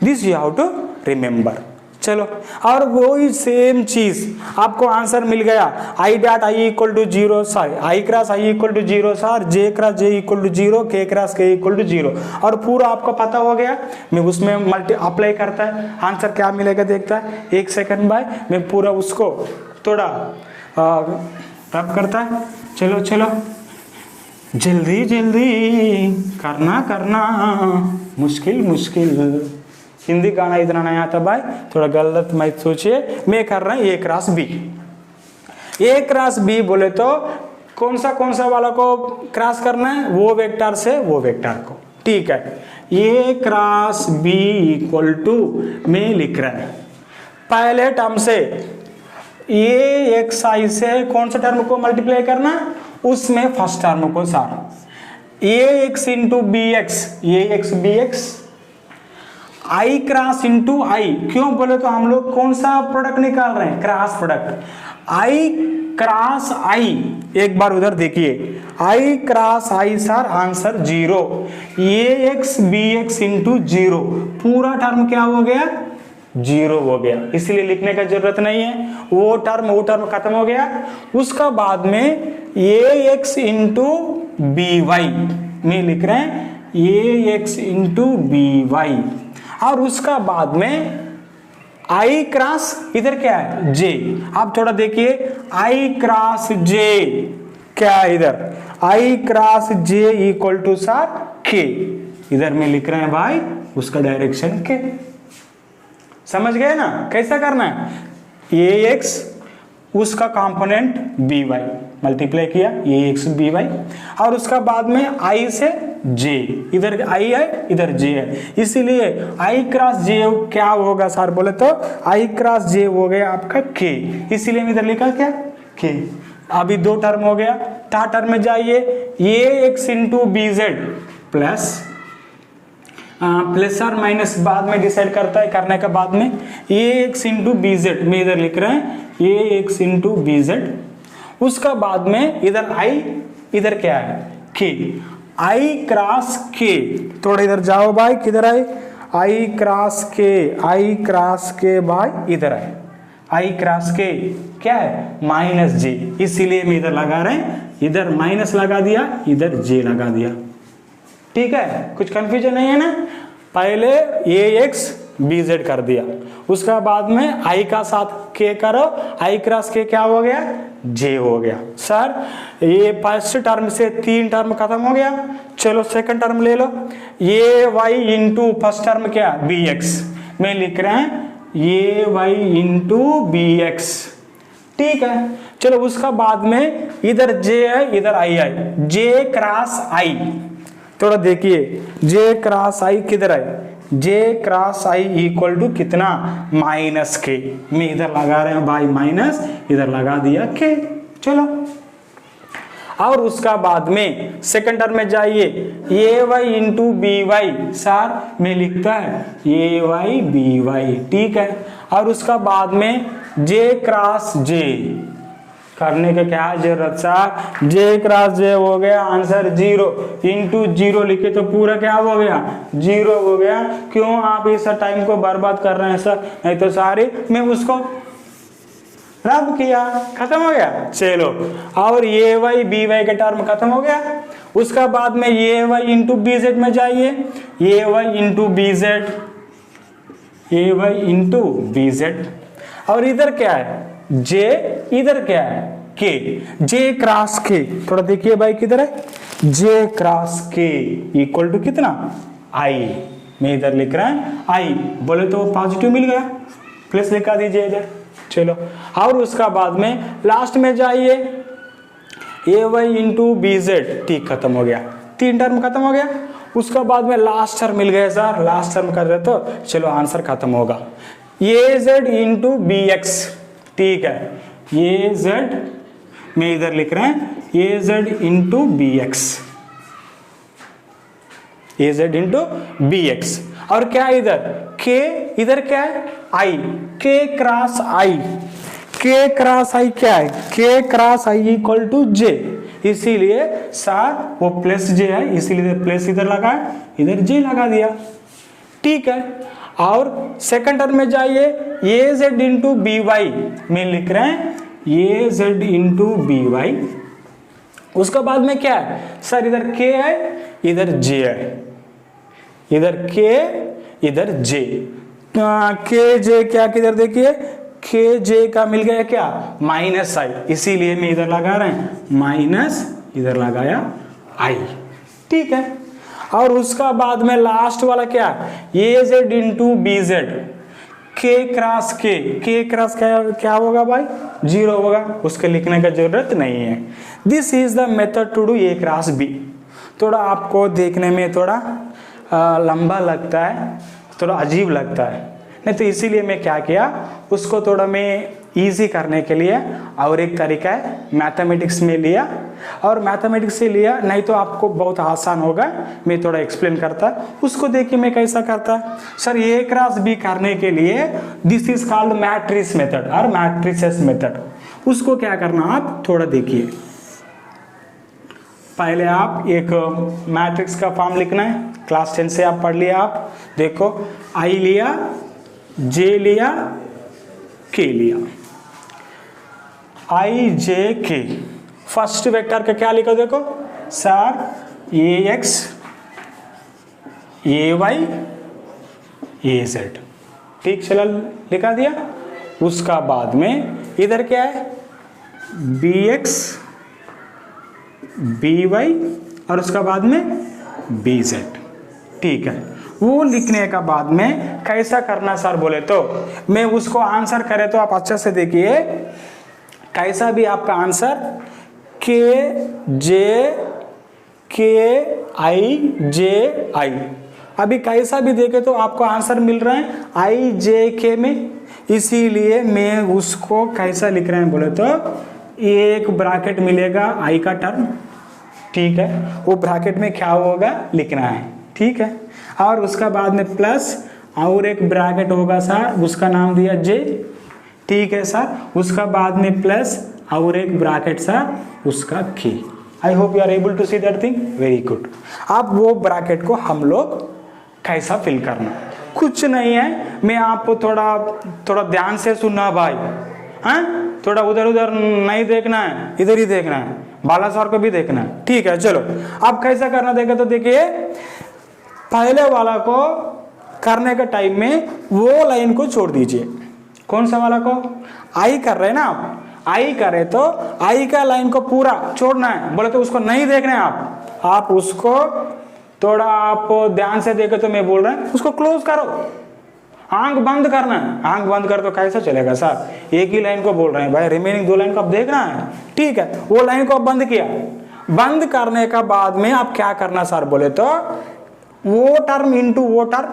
this you have to remember. चलो, और वही सेम चीज आपको आंसर मिल गया, I dot I equal to 0, sorry I cross I equal to 0 sir, J cross J equal to 0, K cross के इक्वल टू 0, और पूरा आपको पता हो गया। मैं उसमें मल्टी अप्लाई करता है, आंसर क्या मिलेगा देखता है, 1 सेकंड बाय मैं पूरा उसको थोड़ा रब करता है। चलो चलो जल्दी जल्दी करना मुश्किल मुश्किल, हिंदी गाना इतना नहीं आता भाई, थोड़ा गलत मत सोचिए। मैं कर रहा हूं ए क्रॉस बी, ए क्रॉस बी बोले तो कौन सा वाला को क्रॉस करना है, वो वेक्टर से वो वेक्टर को, ठीक है। A cross B equal to में लिख रहा है पहले टर्म से ए एक्स आई से कौन सा टर्म को मल्टीप्लाई करना, उसमें फर्स्ट टर्म को सार ए एक्स इंटू बी एक्स, ए एक्स बी एक्स, आई क्रॉस इंटू आई, क्यों बोले तो हम लोग कौन सा प्रोडक्ट निकाल रहे हैं, क्रॉस प्रोडक्ट, आई क्रॉस आई, एक बार उधर देखिए आई cross I sir answer 0, A x B x into 0, पूरा टर्म क्या हो गया 0 हो गया, इसलिए लिखने का जरूरत नहीं है, वो टर्म खत्म हो गया। उसका बाद में A X into B Y में लिख रहे हैं, A X into B Y, और उसका बाद में आई क्रॉस इधर क्या है जे। आप थोड़ा देखिए आई क्रॉस जे क्या है इधर, I cross J equal to sir K, इधर में लिख रहे हैं भाई उसका डायरेक्शन के, समझ गए ना कैसा करना है, ए एक्स उसका कंपोनेंट बी वाई, मल्टीप्लाई किया ए एक्स बी वाई, और उसका बाद में आई से जे, इधर आई है इधर जे है, इसीलिए आई क्रॉस जे क्या होगा सर बोले तो आई क्रॉस जे हो गया आपका के, इसीलिए इधर लिखा क्या के। अभी दो टर्म हो गया, थर्ड टर्म में जाइए A X into B Z plus और माइनस बाद में डिसाइड करता है, करने के बाद में A X into B Z में इधर लिख रहे हैं A X into B Z, उसका बाद में इधर आई इधर क्या है के, आई क्रॉस के, थोड़ा इधर जाओ भाई किधर आई आई क्रॉस के भाई इधर आए आई क्रॉस के क्या है माइनस जे, इसीलिए मैं इधर लगा रहे हैं, इधर माइनस लगा दिया इधर जे लगा दिया। ठीक है, कुछ कंफ्यूजन नहीं है ना। पहले ए एक्स बी जेड कर दिया, उसका बाद में आई का साथ के करो, आई क्रॉस के क्या हो गया जे हो गया। सर ये फर्स्ट टर्म से 3 टर्म खत्म हो गया, चलो सेकंड टर्म ले लो, ए वाई इंटू फर्स्ट टर्म क्या बी एक्स में लिख रहे हैं ए वाई इंटू बी एक्स। ठीक है, चलो उसका बाद में इधर जे है इधर आई है, जे क्रॉस आई, थोड़ा देखिए जे क्रॉस आई किधर है, जे क्रॉस आई इक्वल टू कितना माइनस के, मैं इधर लगा रहे हैं भाई माइनस, इधर लगा दिया के। चलो और उसका बाद में सेकंड टर्म में जाइए A Y into B Y, sir में लिखता है ए वाई बी वाई। ठीक है, और उसका बाद में जे क्रॉस जे करने के क्या जरूरत सर, जे क्रॉस जे हो गया आंसर 0 इंटू 0 लिखे तो पूरा क्या हो गया 0 हो गया। क्यों आप इस टाइम को बर्बाद कर रहे हैं सर, नहीं तो सारी मैं उसको रब किया खत्म हो गया। चलो और ए वाई बी वाई का टर्म खत्म हो गया, उसका बाद में A Y into B Z में जाइए, A Y into B Z, A Y into B Z, और इधर क्या है जे, इधर क्या है के, जे क्रॉस के, थोड़ा देखिए भाई किधर है जे क्रॉस के इक्वल टू कितना आई, मैं इधर लिख रहा है आई, बोले तो पॉजिटिव मिल गया, प्लस लिखा दीजिए इधर। चलो और उसका बाद में लास्ट में जाइए A Y into B Z, ठीक खत्म हो गया, 3 टर्म खत्म हो गया, उसका बाद में लास्ट टर्म मिल गया सर, लास्ट टर्म कर रहे तो चलो आंसर खत्म होगा ए जेड इंटू बी एक्स। ठीक है, ए जेड में इधर लिख रहे हैं ए जेड इंटू बी एक्स, ए जेड इंटू बी एक्स, और क्या इधर के, इधर क्या है आई, के क्रॉस आई, के क्रॉस आई क्या है के क्रॉस आई इक्वल टू जे, इसीलिए सर वो प्लस जे है, इसीलिए प्लस इधर लगा इधर जे लगा दिया। ठीक है, और सेकंड टर्म में जाइए ए जेड इंटू बी वाई में लिख रहे हैं ए जेड इंटू बी वाई, उसका बाद में क्या है सर इधर के है इधर जे है, इधर के इधर जे, के जे क्या किधर देखिए के जे का मिल गया क्या माइनस आई, इसीलिए मैं इधर लगा रहे हैं माइनस, इधर लगाया आई। ठीक है, और उसका बाद में लास्ट वाला क्या ए जेड इंटू बी जेड, के क्रॉस के क्रॉस क्या होगा भाई 0 होगा, उसके लिखने का जरूरत नहीं है। This is the method to do A cross B. थोड़ा आपको देखने में थोड़ा लंबा लगता है, थोड़ा अजीब लगता है, नहीं तो इसीलिए मैं क्या किया उसको थोड़ा मैं इजी करने के लिए और एक तरीका है मैथमेटिक्स में लिया, और मैथमेटिक्स से लिया नहीं तो आपको बहुत आसान होगा, मैं थोड़ा एक्सप्लेन करता उसको देखिए मैं कैसा करता सर। ए क्रॉस बी करने के लिए this is called matrix method और मैट्रिसेस मेथड। उसको क्या करना आप थोड़ा देखिए, पहले आप एक मैट्रिक्स का फॉर्म लिखना है, क्लास 10 से आप पढ़ लिया। आप देखो आई लिया, जे लिया, के लिया, आई जे के, फर्स्ट वेक्टर का क्या लिखो देखो सर ए एक्स ए वाई ए जेड। ठीक चला लिखा दिया, उसका बाद में इधर क्या है बी एक्स बी वाई और उसका बाद में बी जेड। ठीक है, वो लिखने का बाद में कैसा करना सर बोले तो मैं उसको आंसर करे तो आप अच्छे से देखिए, कैसा भी आपका आंसर KJI। अभी कैसा भी देखे तो आपको आंसर मिल रहा है IJK में, इसीलिए मैं उसको कैसा लिख रहे हैं बोले तो एक ब्रैकेट मिलेगा I का टर्म, ठीक है, वो ब्रैकेट में क्या होगा लिखना है, ठीक है, और उसका बाद में प्लस और एक ब्रैकेट होगा सर, उसका नाम दिया J, ठीक है सर, उसका बाद में प्लस और एक ब्रैकेट सर उसका K। I hope you are able to see that thing, very good. अब वो ब्रैकेट को हम लोग कैसा फिल करना, कुछ नहीं है, मैं आपको थोड़ा ध्यान से सुनना भाई, हाँ, थोड़ा उधर उधर नहीं देखना है, इधर ही देखना है, बाला सर को भी देखना है, ठीक है। चलो अब कैसा करना देखे तो देखिए, पहले वाला को करने के टाइम में वो लाइन को छोड़ दीजिए। कौन सा वाला को? आई कर रहे हैं ना आप, आई करे तो आई का लाइन को पूरा छोड़ना है, बोले तो उसको नहीं देखना है आप उसको थोड़ा आप ध्यान से देखे तो मैं बोल रहा हूं उसको क्लोज करो, आंख बंद करना है, आंख बंद कर तो कैसा चलेगा सर, एक ही लाइन को बोल रहे हैं भाई, रिमेनिंग दो लाइन को आप देखना है, ठीक है। वो लाइन को आप बंद किया, बंद करने का बाद में आप क्या करना सर बोले तो वो टर्म इंटू वो term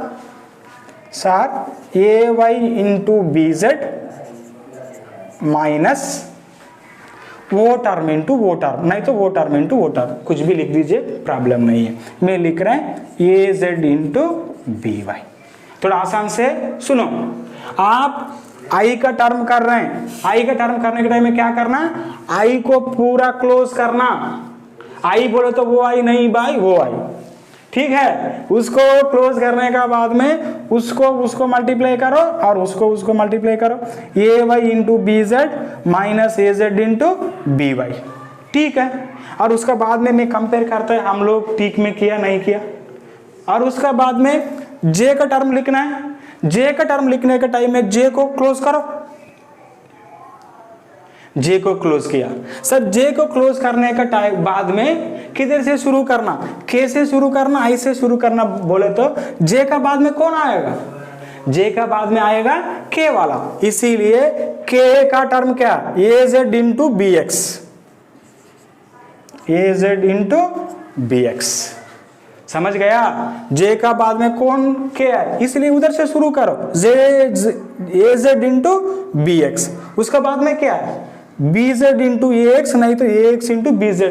sir AY into BZ minus वो टर्म इंटू वो टर्म, नहीं तो वो टर्म इंटू वो टर्म, कुछ भी लिख दीजिए, प्रॉब्लम नहीं है। मैं लिख रहे हैं AZ इंटू BY। थोड़ा आसान से सुनो, आप आई का टर्म कर रहे हैं, आई का टर्म करने के टाइम में क्या करना, आई को पूरा क्लोज करना, आई बोले तो वो आई नहीं भाई, वो आई, ठीक है, उसको क्लोज करने का बाद में उसको मल्टीप्लाई करो और उसको मल्टीप्लाई करो, AY into BZ minus AZ into BY, ठीक है। और उसका बाद में मैं कंपेयर करता है हम लोग ठीक में किया नहीं किया, और उसका बाद में J का टर्म लिखना है, J का टर्म लिखने के टाइम में J को क्लोज करो, J को क्लोज किया सर, J को क्लोज करने का टाइम बाद में किधर से शुरू करना, K से शुरू करना, I से शुरू करना, बोले तो J का बाद में कौन आएगा, J का बाद में आएगा K वाला, इसीलिए K का टर्म क्या, AZ into BX, AZ into BX, समझ गया। J का बाद में कौन K है, इसलिए उधर से शुरू करो, AZ इंटू BX, उसका बाद में क्या है BZ इंटू AX, नहीं तो AX इंटू BZ,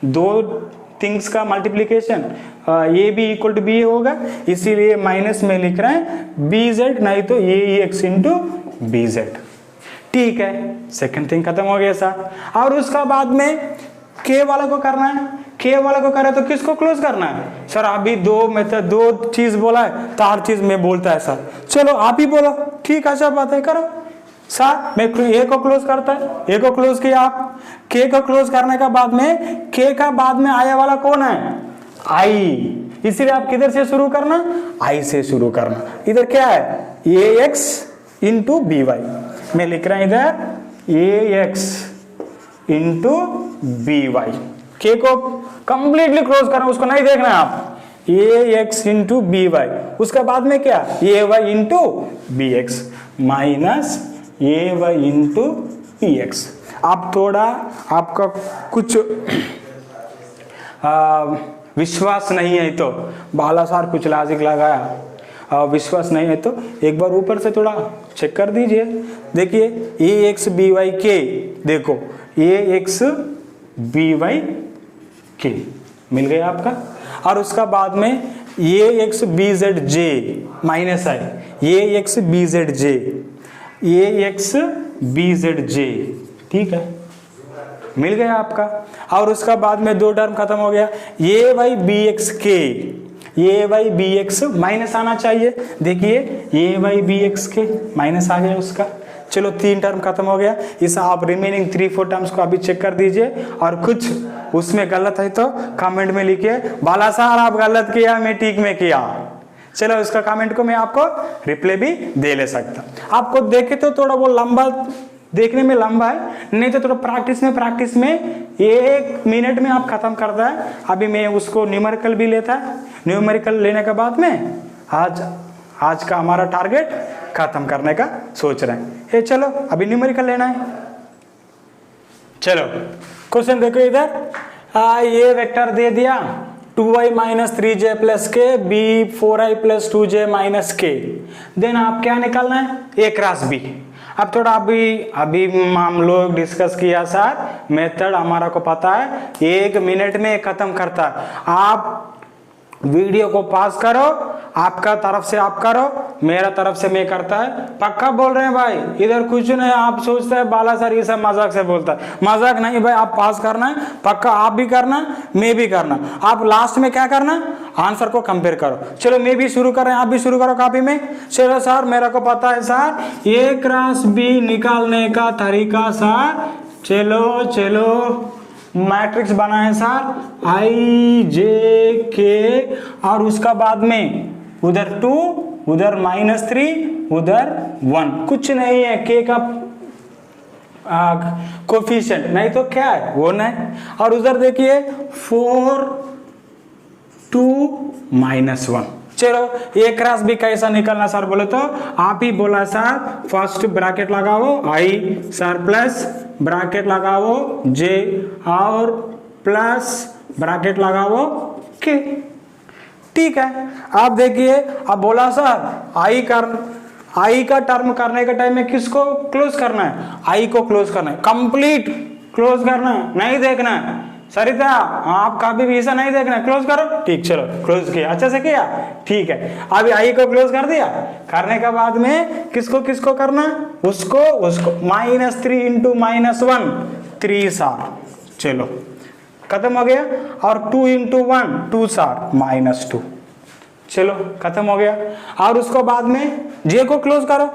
दो थिंग्स का multiplication AB equal to B होगा, इसीलिए माइनस में लिख रहे हैं BZ, नहीं तो AX इंटू BZ, ठीक है। सेकंड थिंग खत्म हो गया सर। और उसका बाद में K वाला को करना है, K वाला को करे तो किसको क्लोज करना है सर, अभी दो चीज बोला है, चार चीज में बोलता है सर, चलो आप ही बोलो, ठीक है, अच्छा बात है, करो सर। मैं A को क्लोज करता है, A को क्लोज किया आप, K को क्लोज करने का बाद में K का बाद में आया वाला कौन है, I, इसलिए आप किधर से शुरू करना, I से शुरू करना। इधर क्या है AX इंटू BY, मैं लिख रहा हूं इधर AX इंटू BY, K को कंप्लीटली क्लोज करना, उसको नहीं देखना है आप, AX इंटू BY, उसका बाद में क्या AY into BX minus AY into PX। आप थोड़ा आपका कुछ विश्वास नहीं है तो बाला सार कुछ लॉजिक लगाया, विश्वास नहीं है तो एक बार ऊपर से थोड़ा चेक कर दीजिए, देखिए AX BY K, देखो AX BY K मिल गया आपका, और उसका बाद में AX BZ J माइनस आई, AX BZ J, AX BZ J, ठीक है, मिल गया आपका। और उसका बाद में दो टर्म खत्म हो गया, AY BX K, AY BX minus आना चाहिए, देखिए AY BX K माइनस आ गया उसका, चलो तीन टर्म खत्म हो गया। इस आप रिमेनिंग 3-4 टर्म्स को अभी चेक कर दीजिए, और कुछ उसमें गलत है तो कमेंट में लिखिए, बाला साहब आप गलत किया, मैं ठीक में किया, चलो इसका कमेंट को मैं आपको रिप्लाई भी दे ले सकता। आपको देखे तो थोड़ा वो लंबा, देखने में लंबा है, नहीं तो थोड़ा प्रैक्टिस में 1 मिनट में आप खत्म करता है। अभी मैं उसको न्यूमेरिकल भी लेता है, न्यूमेरिकल लेने के बाद में आज का हमारा टारगेट खत्म करने का सोच रहे हैं। चलो अभी न्यूमेरिकल लेना है, चलो क्वेश्चन देखो इधर, ये वेक्टर दे दिया 2i minus 3j plus k, b 4i plus 2j minus k, then आप क्या निकालना है, ए क्रॉस बी। अब थोड़ा अभी हम लोग डिस्कस किया सर, मेथड हमारा को पता है 1 मिनट में खत्म करता है। आप वीडियो को पॉज करो, आपका तरफ से आप करो, मेरा तरफ से मैं करता है, पक्का बोल रहे हैं भाई, इधर कुछ नहीं। आप सोचते हैं बाला सर ये सब मजाक से बोलता है, मजाक नहीं भाई, आप पास करना है पक्का, आप भी करना मैं भी करना। आप लास्ट में क्या करना, आंसर को कंपेयर करो। चलो मैं भी शुरू कर रहे हैं, आप भी शुरू करो कॉपी में। चलो सर मेरा को पता है सर ए क्रॉस बी निकालने का तरीका सर, चलो चलो मैट्रिक्स बनाए सर आई जे के, और उसका बाद में उधर 2 उधर -3 उधर 1, कुछ नहीं है के का कोफिशिएंट, नहीं तो क्या है वो नहीं। और उधर देखिए 4 2 -1। चलो ए क्रॉस बी कैसा निकलना सर बोले तो आप ही बोला सर, फर्स्ट ब्रैकेट लगाओ आई सर, प्लस ब्रैकेट लगाओ जे, और प्लस ब्रैकेट लगाओ के, ठीक है। आप देखिए अब बोला सर आई का टर्म करने के टाइम में किसको क्लोज करना है, आई को क्लोज करना है, कंप्लीट क्लोज करना है, नहीं देखना है सरिता, आप कभी भी ऐसा नहीं देखना, क्लोज करो, ठीक। चलो क्लोज किया, अच्छे से किया, ठीक है। अभी आई को क्लोज कर दिया, करने के बाद में किसको किसको करना, उसको -3 इंटू -1 3 सार, चलो खत्म हो गया। और 2 इंटू 1 2 सार -2, चलो खत्म हो गया। और उसको बाद में जे को क्लोज करो,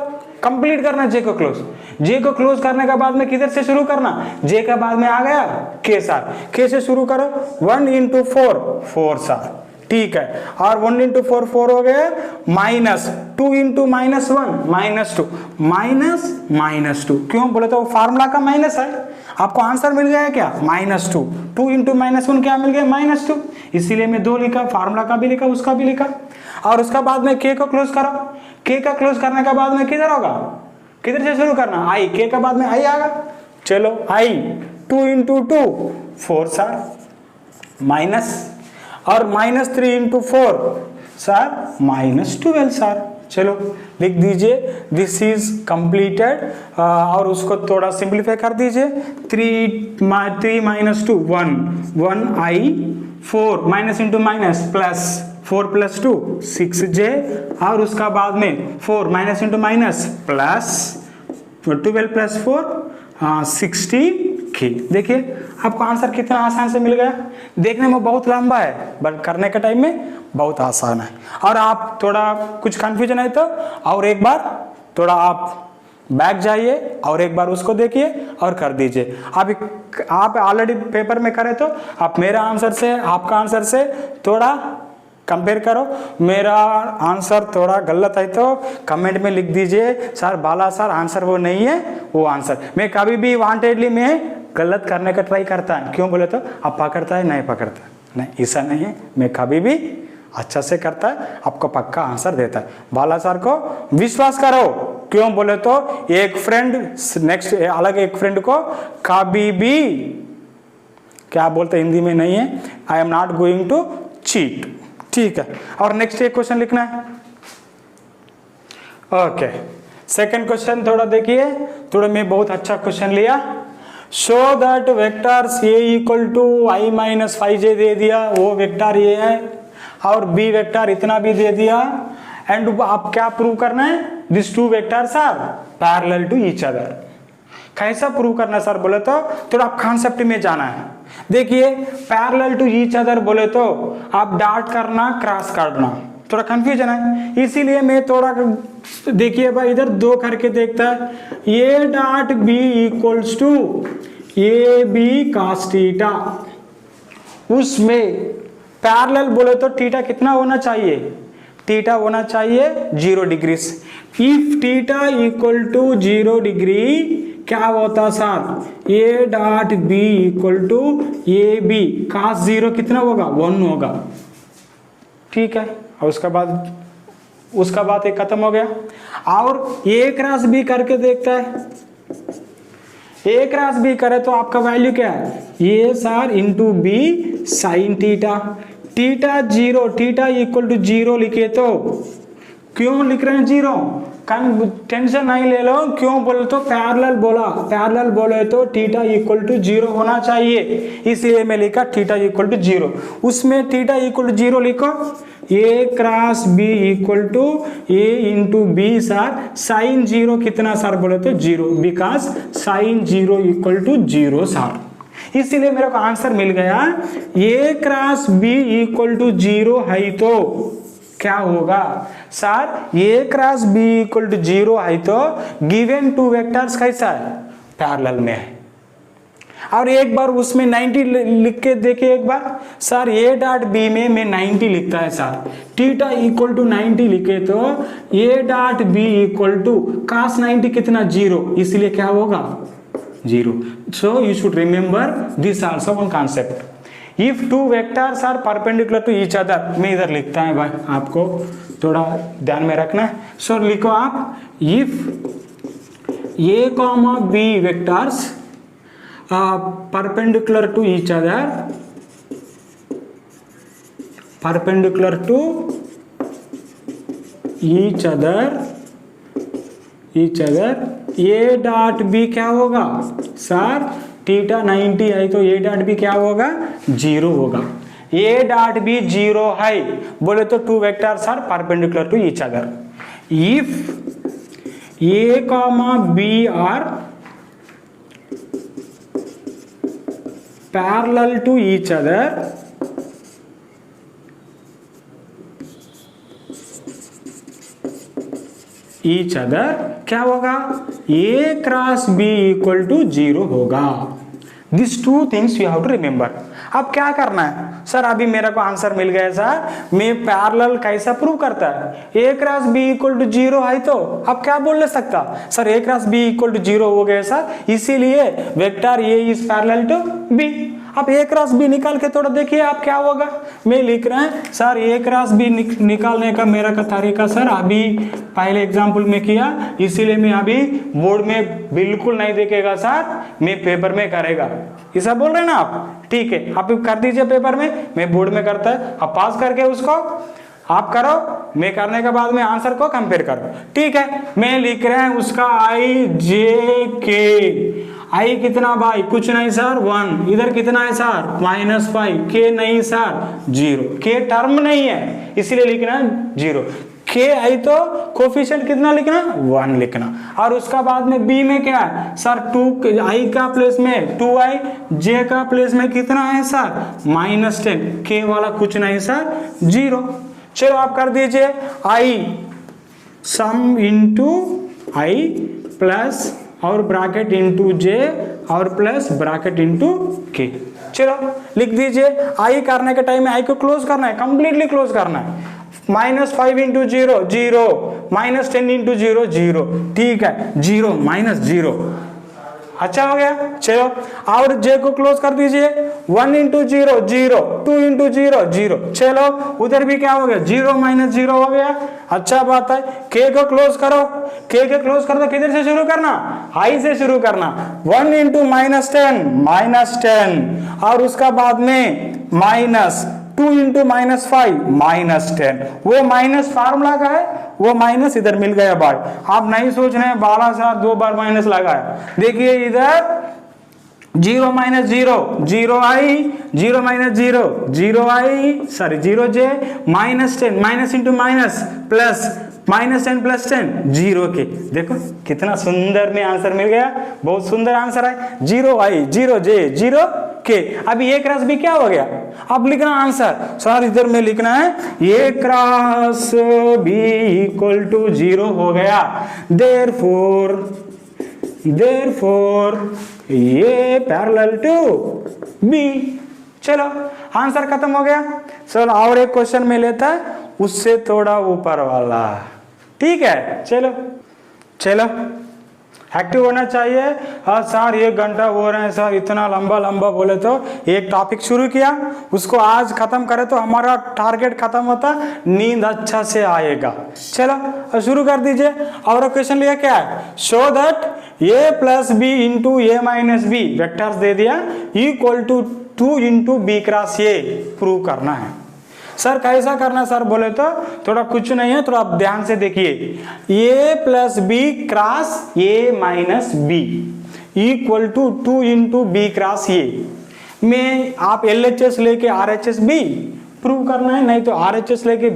कंप्लीट करना जे को क्लोज। जे को क्लोज करने के बाद में किधर से शुरू करना, जे के बाद में आ गया के सार, के से शुरू करो, 1 इंटू 4 4 सार, ठीक है। और 1 इंटू 4 4 हो गया, -2 इंटू -1 -2 क्यों बोले तो फार्मूला का माइनस है, आपको आंसर मिल गया क्या -2, 2 इंटू -1 क्या मिल गया -2, इसीलिए मैं 2 लिखा, फार्मूला का भी लिखा उसका भी लिखा। और उसका बाद में के को क्लोज करो, के का क्लोज करने के बाद में किधर होगा, किधर से शुरू करना, आई, के का बाद में आई आएगा, चलो आई 2 इंटू 2 4 सार माइनस, और -3 इंटू 4 सार -12 सार, चलो लिख दीजिए दिस इज कंप्लीटेड। और उसको थोड़ा सिंप्लीफाई कर दीजिए, 3 -2 1 आई, 4 minus into minus plus, 4 + 2 6j, और उसका बाद में 4 minus into minus plus 12 + 4 60k। देखिए आपको आंसर कितना आसान से मिल गया, देखने में बहुत लंबा है बट करने के टाइम में बहुत आसान है। और आप थोड़ा कुछ कंफ्यूजन है तो और एक बार थोड़ा आप बैक जाइए और एक बार उसको देखिए और कर दीजिए। आप ऑलरेडी पेपर में करे तो आप मेरा आंसर से आपका आंसर से थोड़ा कंपेयर करो, मेरा आंसर थोड़ा गलत है तो कमेंट में लिख दीजिए सर बाला सर आंसर वो नहीं है, वो आंसर। मैं कभी भी वांटेडली में गलत करने का ट्राई करता है, क्यों बोले तो अब पकड़ता है नहीं पकड़ता, नहीं ऐसा नहीं है, मैं कभी भी अच्छा से करता है, आपको पक्का आंसर देता है। बाला सर को विश्वास करो, क्यों बोले तो एक फ्रेंड नेक्स्ट अलग एक फ्रेंड को कभी भी क्या बोलते हिंदी में नहीं है, I am not going to cheat, ठीक है। और नेक्स्ट एक क्वेश्चन लिखना है, ओके। सेकंड क्वेश्चन थोड़ा देखिए, थोड़ा मैं बहुत अच्छा क्वेश्चन लिया। Show that vectors A equal to I minus 5j दे दिया, वो वेक्टर ये है, और बी वेक्टर इतना भी दे दिया, एंड आप क्या प्रूव करना है, this two vectors are parallel to each other. कैसा प्रूव करना सर बोले तो थोड़ा आप कॉन्सेप्ट में जाना है। देखिए पैरेलल टू ईच अदर बोले तो आप डॉट करना क्रॉस करना, थोड़ा कंफ्यूजन है, इसीलिए मैं थोड़ा देखिए भाई इधर 2 करके देखता है, A dot B equals to A B cos theta, उसमें पैरेलल बोले तो थीटा कितना होना चाहिए, थीटा होना चाहिए 0 degree. If theta equal to 0 degree क्या होता sir, A dot B equal to A B cos 0 कितना होगा 1 होगा, ठीक है। और उसका बाद एक खत्म हो गया। और ए क्रॉस बी करके देखता है, ए क्रॉस बी करे तो आपका वैल्यू क्या है, A sir into B sine theta, theta zero, theta equal to zero लिखे तो क्यों लिख रहे हैं जीरो, टेंशन नहीं ले लो, क्यों बोले तो पैरेलल बोला, पैरेलल बोले तो थीटा इक्वल टू जीरो होना चाहिए, इसलिए मैं लिखा थीटा इक्वल टू जीरो। उसमें थीटा इक्वल टू जीरो लिखो, A cross B equal to A into B sir, sine zero कितना सर बोले तो zero, because sine zero equal to zero sir, इसीलिए मेरे को आंसर मिल गया। A cross B equal to zero है तो क्या होगा sir, A cross B equal to zero है तो गिवन टू वेक्टर्स कैसा है, पैरेलल में है। और एक बार उसमें 90 लिख के देखिए एक बार सर, ए डॉट बी में मैं 90 लिखता है सर, थीटा इक्वल टू 90 लिखे तो A dot B equal to cos 90 कितना जीरो, इसलिए क्या होगा zero. So you should remember this also one concept. If two vectors are perpendicular to each other, मैं इधर लिखता है भाई, आपको थोड़ा ध्यान में रखना है। सो लिखो आप, if A comma B vectors perpendicular to each other, perpendicular to each other, a dot B क्या होगा सर, थीटा 90 है तो a डॉट बी क्या होगा, जीरो होगा। a डॉट बी जीरो है बोले तो two vectors are perpendicular to each other. If a comma B are parallel to each other, क्या होगा, a cross b equal to zero होगा। This two things you have to remember. अब क्या करना है सर, अभी मेरे को आंसर मिल गया सर, मैं पैरेलल कैसा प्रूव करता है, A cross B equal to zero है तो अब क्या बोल ले सकता sir, A cross B equal to zero हो गया सर, इसीलिए vector A is parallel to B. अब ए क्रॉस बी निकाल के थोड़ा देखिए आप क्या होगा। मैं लिख रहा है सर, ए क्रॉस बी निकालने का मेरा का तरीका सर अभी पहले एग्जाम्पल में किया, इसीलिए मैं अभी बोर्ड में बिल्कुल नहीं देखेगा सर, मैं पेपर में करेगा, ऐसा बोल रहे हैं ना आप, ठीक है आप कर दीजिए पेपर में, मैं बोर्ड में करता है, आप पास करके उसको आप करो, मैं करने के बाद में आंसर को कंपेयर करो, ठीक है। मैं लिख रहे हैं उसका आई जे के, आई कितना भाई, कुछ नहीं सर 1, इधर कितना है सर -5, के नहीं सर जीरो, के टर्म नहीं है इसलिए लिखना है जीरो, के आई तो कोफिशिएंट कितना लिखना 1 लिखना, और उसका बाद में बी में क्या है सर 2, आई का प्लेस में 2i, जे का प्लेस में कितना है सर -10, के वाला कुछ नहीं सर जीरो। चलो आप कर दीजिए, आई सम इंटू आई प्लस और ब्रैकेट इंटू जे और प्लस ब्रैकेट इंटू के, चलो लिख दीजिए। आई करने के टाइम में आई को क्लोज करना है, कंप्लीटली क्लोज करना है, -5 into zero zero, -10 into zero zero, ठीक है जीरो -0, अच्छा हो गया। चलो और जे को क्लोज कर दीजिए, 1 into zero zero, 2 into zero zero, चलो उधर भी क्या हो गया 0 -0 हो गया, अच्छा बात है। के को क्लोज करो, के को क्लोज कर दो, किधर से शुरू करना, आई से शुरू करना, 1 इंटू -10 और उसका बाद में -2 इंटू -5 -10, वो माइनस फार्मूला का है, वो माइनस इधर मिल गया भाई, आप नहीं सोच रहे हैं 12 साल 2 बार माइनस लगाया, देखिए इधर 0 -0 0 आई, 0 -0 0 आई, सॉरी 0 जे, -10 माइनस इंटू माइनस प्लस -10 + 10 0 के, देखो कितना सुंदर में आंसर मिल गया, बहुत सुंदर आंसर है, 0 आई 0 जे 0 के। अभी ए क्रॉस बी क्या हो गया, अब लिखना आंसर सर, इधर में लिखना है A cross B equal to 0 हो गया, therefore A parallel to B. चलो आंसर खत्म हो गया। चलो और एक क्वेश्चन में लेता है, उससे थोड़ा ऊपर वाला, ठीक है। चलो चलो एक्टिव होना चाहिए। हाँ सर 1 घंटा हो रहे हैं सर, इतना लंबा लंबा बोले तो एक टॉपिक शुरू किया, उसको आज खत्म करे तो हमारा टारगेट खत्म होता, नींद अच्छा से आएगा। चलो शुरू कर दीजिए। और क्वेश्चन लिया क्या है, show that A plus B into A minus B vectors दे दिया equal to 2 into B cross A prove करना है। सर कैसा करना सर बोले तो थोड़ा कुछ नहीं है, थोड़ा आप ध्यान से देखिए। A plus B cross A minus B equal to 2 into B cross A में आप LHS लेके RHS भी प्रूव करना है, नहीं तो RHS लेके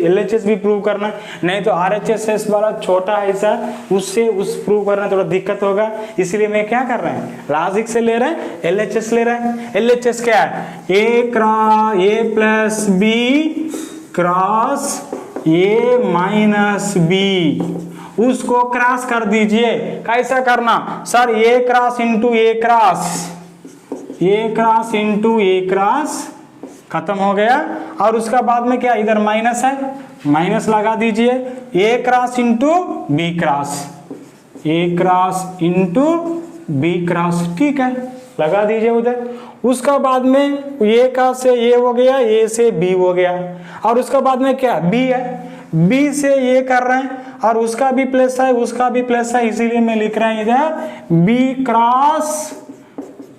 LHS भी प्रूव करना है, नहीं तो RHS वाला छोटा है सर उससे उस प्रूव करना थोड़ा दिक्कत होगा। इसलिए मैं क्या कर रहे हैं लॉजिक से ले रहे हैं, LHS ले रहे हैं। LHS क्या है A plus B cross A minus B, उसको क्रॉस कर दीजिए। कैसा करना sir A cross into A cross into A cross खत्म हो गया। और उसका बाद में क्या इधर माइनस है, माइनस लगा दीजिए। A cross into B cross into B cross, ठीक है लगा दीजिए उधर। उसका बाद में ए का से ए हो गया, ए से बी हो गया, और उसका बाद में क्या बी है, बी से ए कर रहे हैं और उसका भी प्लस है उसका भी प्लस है, इसीलिए मैं लिख रहा हूं इधर बी क्रॉस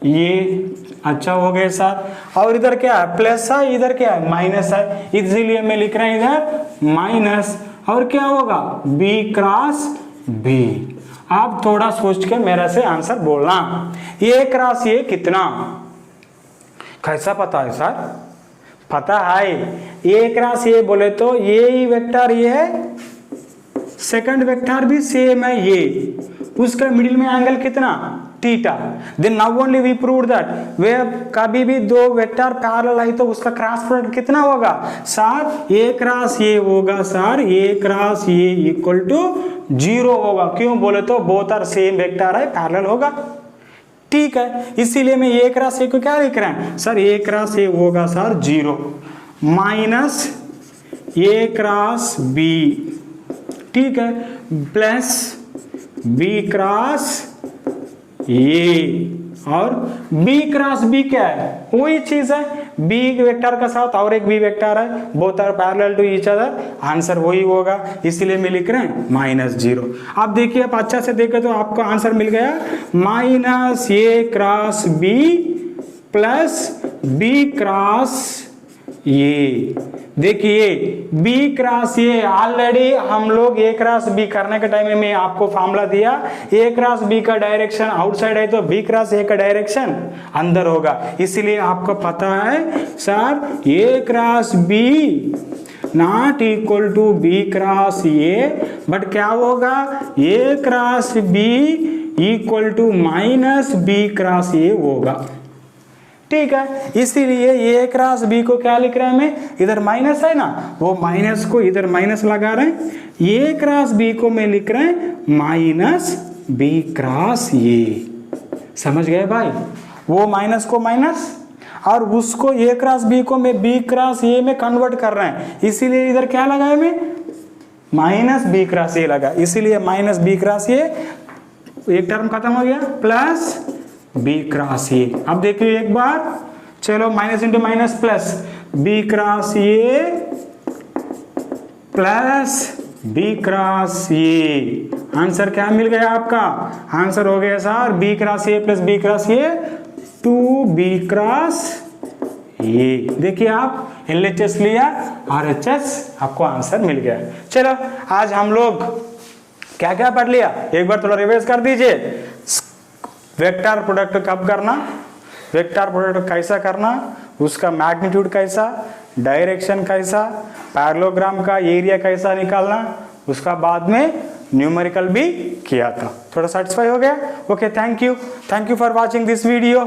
ये। अच्छा हो गए सर। और इधर क्या है प्लस है, इधर क्या है माइनस है, इसीलिए मैं लिख रहा हूं इधर माइनस। और क्या होगा बी क्रॉस बी। आप थोड़ा सोच के मेरे से आंसर बोलना। ए क्रॉस ए कितना कैसा पता है सर, पता है ए क्रॉस ए बोले तो ये ही वेक्टर ये है, सेकंड वेक्टर भी सेम है ये, उसका मिडिल में एंगल कितना theta. Then now only we prove that वे कभी भी दो वेक्टर पैरेलल है तो उसका क्रॉस प्रोडक्ट कितना होगा सर ए क्रॉस ए होगा sir, A cross A equal to 0 होगा। क्यों बोले तो बोथ आर सेम वेक्टर है पैरेलल होगा, ठीक है। इसीलिए मैं ए क्रॉस ए को क्या लिख रहे हैं सर ए क्रॉस ए होगा sir 0 minus A cross B, ठीक है, प्लस बी क्रॉस ये। और बी क्रॉस बी क्या है वही चीज है, बी वेक्टर का साथ और एक बी वेक्टर है, both are parallel to each other, answer वही होगा। इसीलिए मैं लिख रहे हैं -0। आप देखिए आप अच्छा से देखें तो आपको आंसर मिल गया minus A cross B plus B cross ये। देखिए बी क्रॉस ए ऑलरेडी हम लोग ए क्रॉस बी करने के टाइम में आपको फॉर्मूला दिया, ए क्रॉस बी का डायरेक्शन आउटसाइड है तो बी क्रॉस ए का डायरेक्शन अंदर होगा। इसीलिए आपको पता है sir A cross B not equal to B cross A, but क्या होगा A cross B equal to minus B cross A होगा, ठीक है। इसीलिए ए क्रॉस बी को क्या लिख रहे हैं मैं इधर माइनस है ना, वो माइनस को इधर माइनस लगा रहे हैं, ए क्रॉस बी को मैं लिख रहे हैं माइनस बी क्रॉस ए। समझ गए भाई, वो माइनस को माइनस और उसको ए क्रॉस बी को मैं बी क्रॉस ए में कन्वर्ट कर रहे हैं, इसीलिए इधर क्या लगाया मैं माइनस बी क्रॉस ए लगा, इसीलिए माइनस बी क्रॉस ए एक टर्म खत्म हो गया प्लस बी क्रॉस ए। अब देखिए एक बार, चलो minus into minus plus B cross A plus B cross A. Answer क्या मिल गया आपका, आंसर हो गया sir B cross A plus B cross A 2b cross A. देखिए आप LHS लिया RHS आपको आंसर मिल गया। चलो आज हम लोग क्या क्या पढ़ लिया एक बार थोड़ा रिवाइज कर दीजिए। वेक्टर प्रोडक्ट कब करना, वेक्टर प्रोडक्ट कैसा करना, उसका मैग्नीट्यूड कैसा, डायरेक्शन कैसा, पैरेललोग्राम का एरिया कैसा निकालना, उसका बाद में न्यूमेरिकल भी किया था। थोड़ा सेटिस्फाई हो गया? Okay, thank you for watching this video.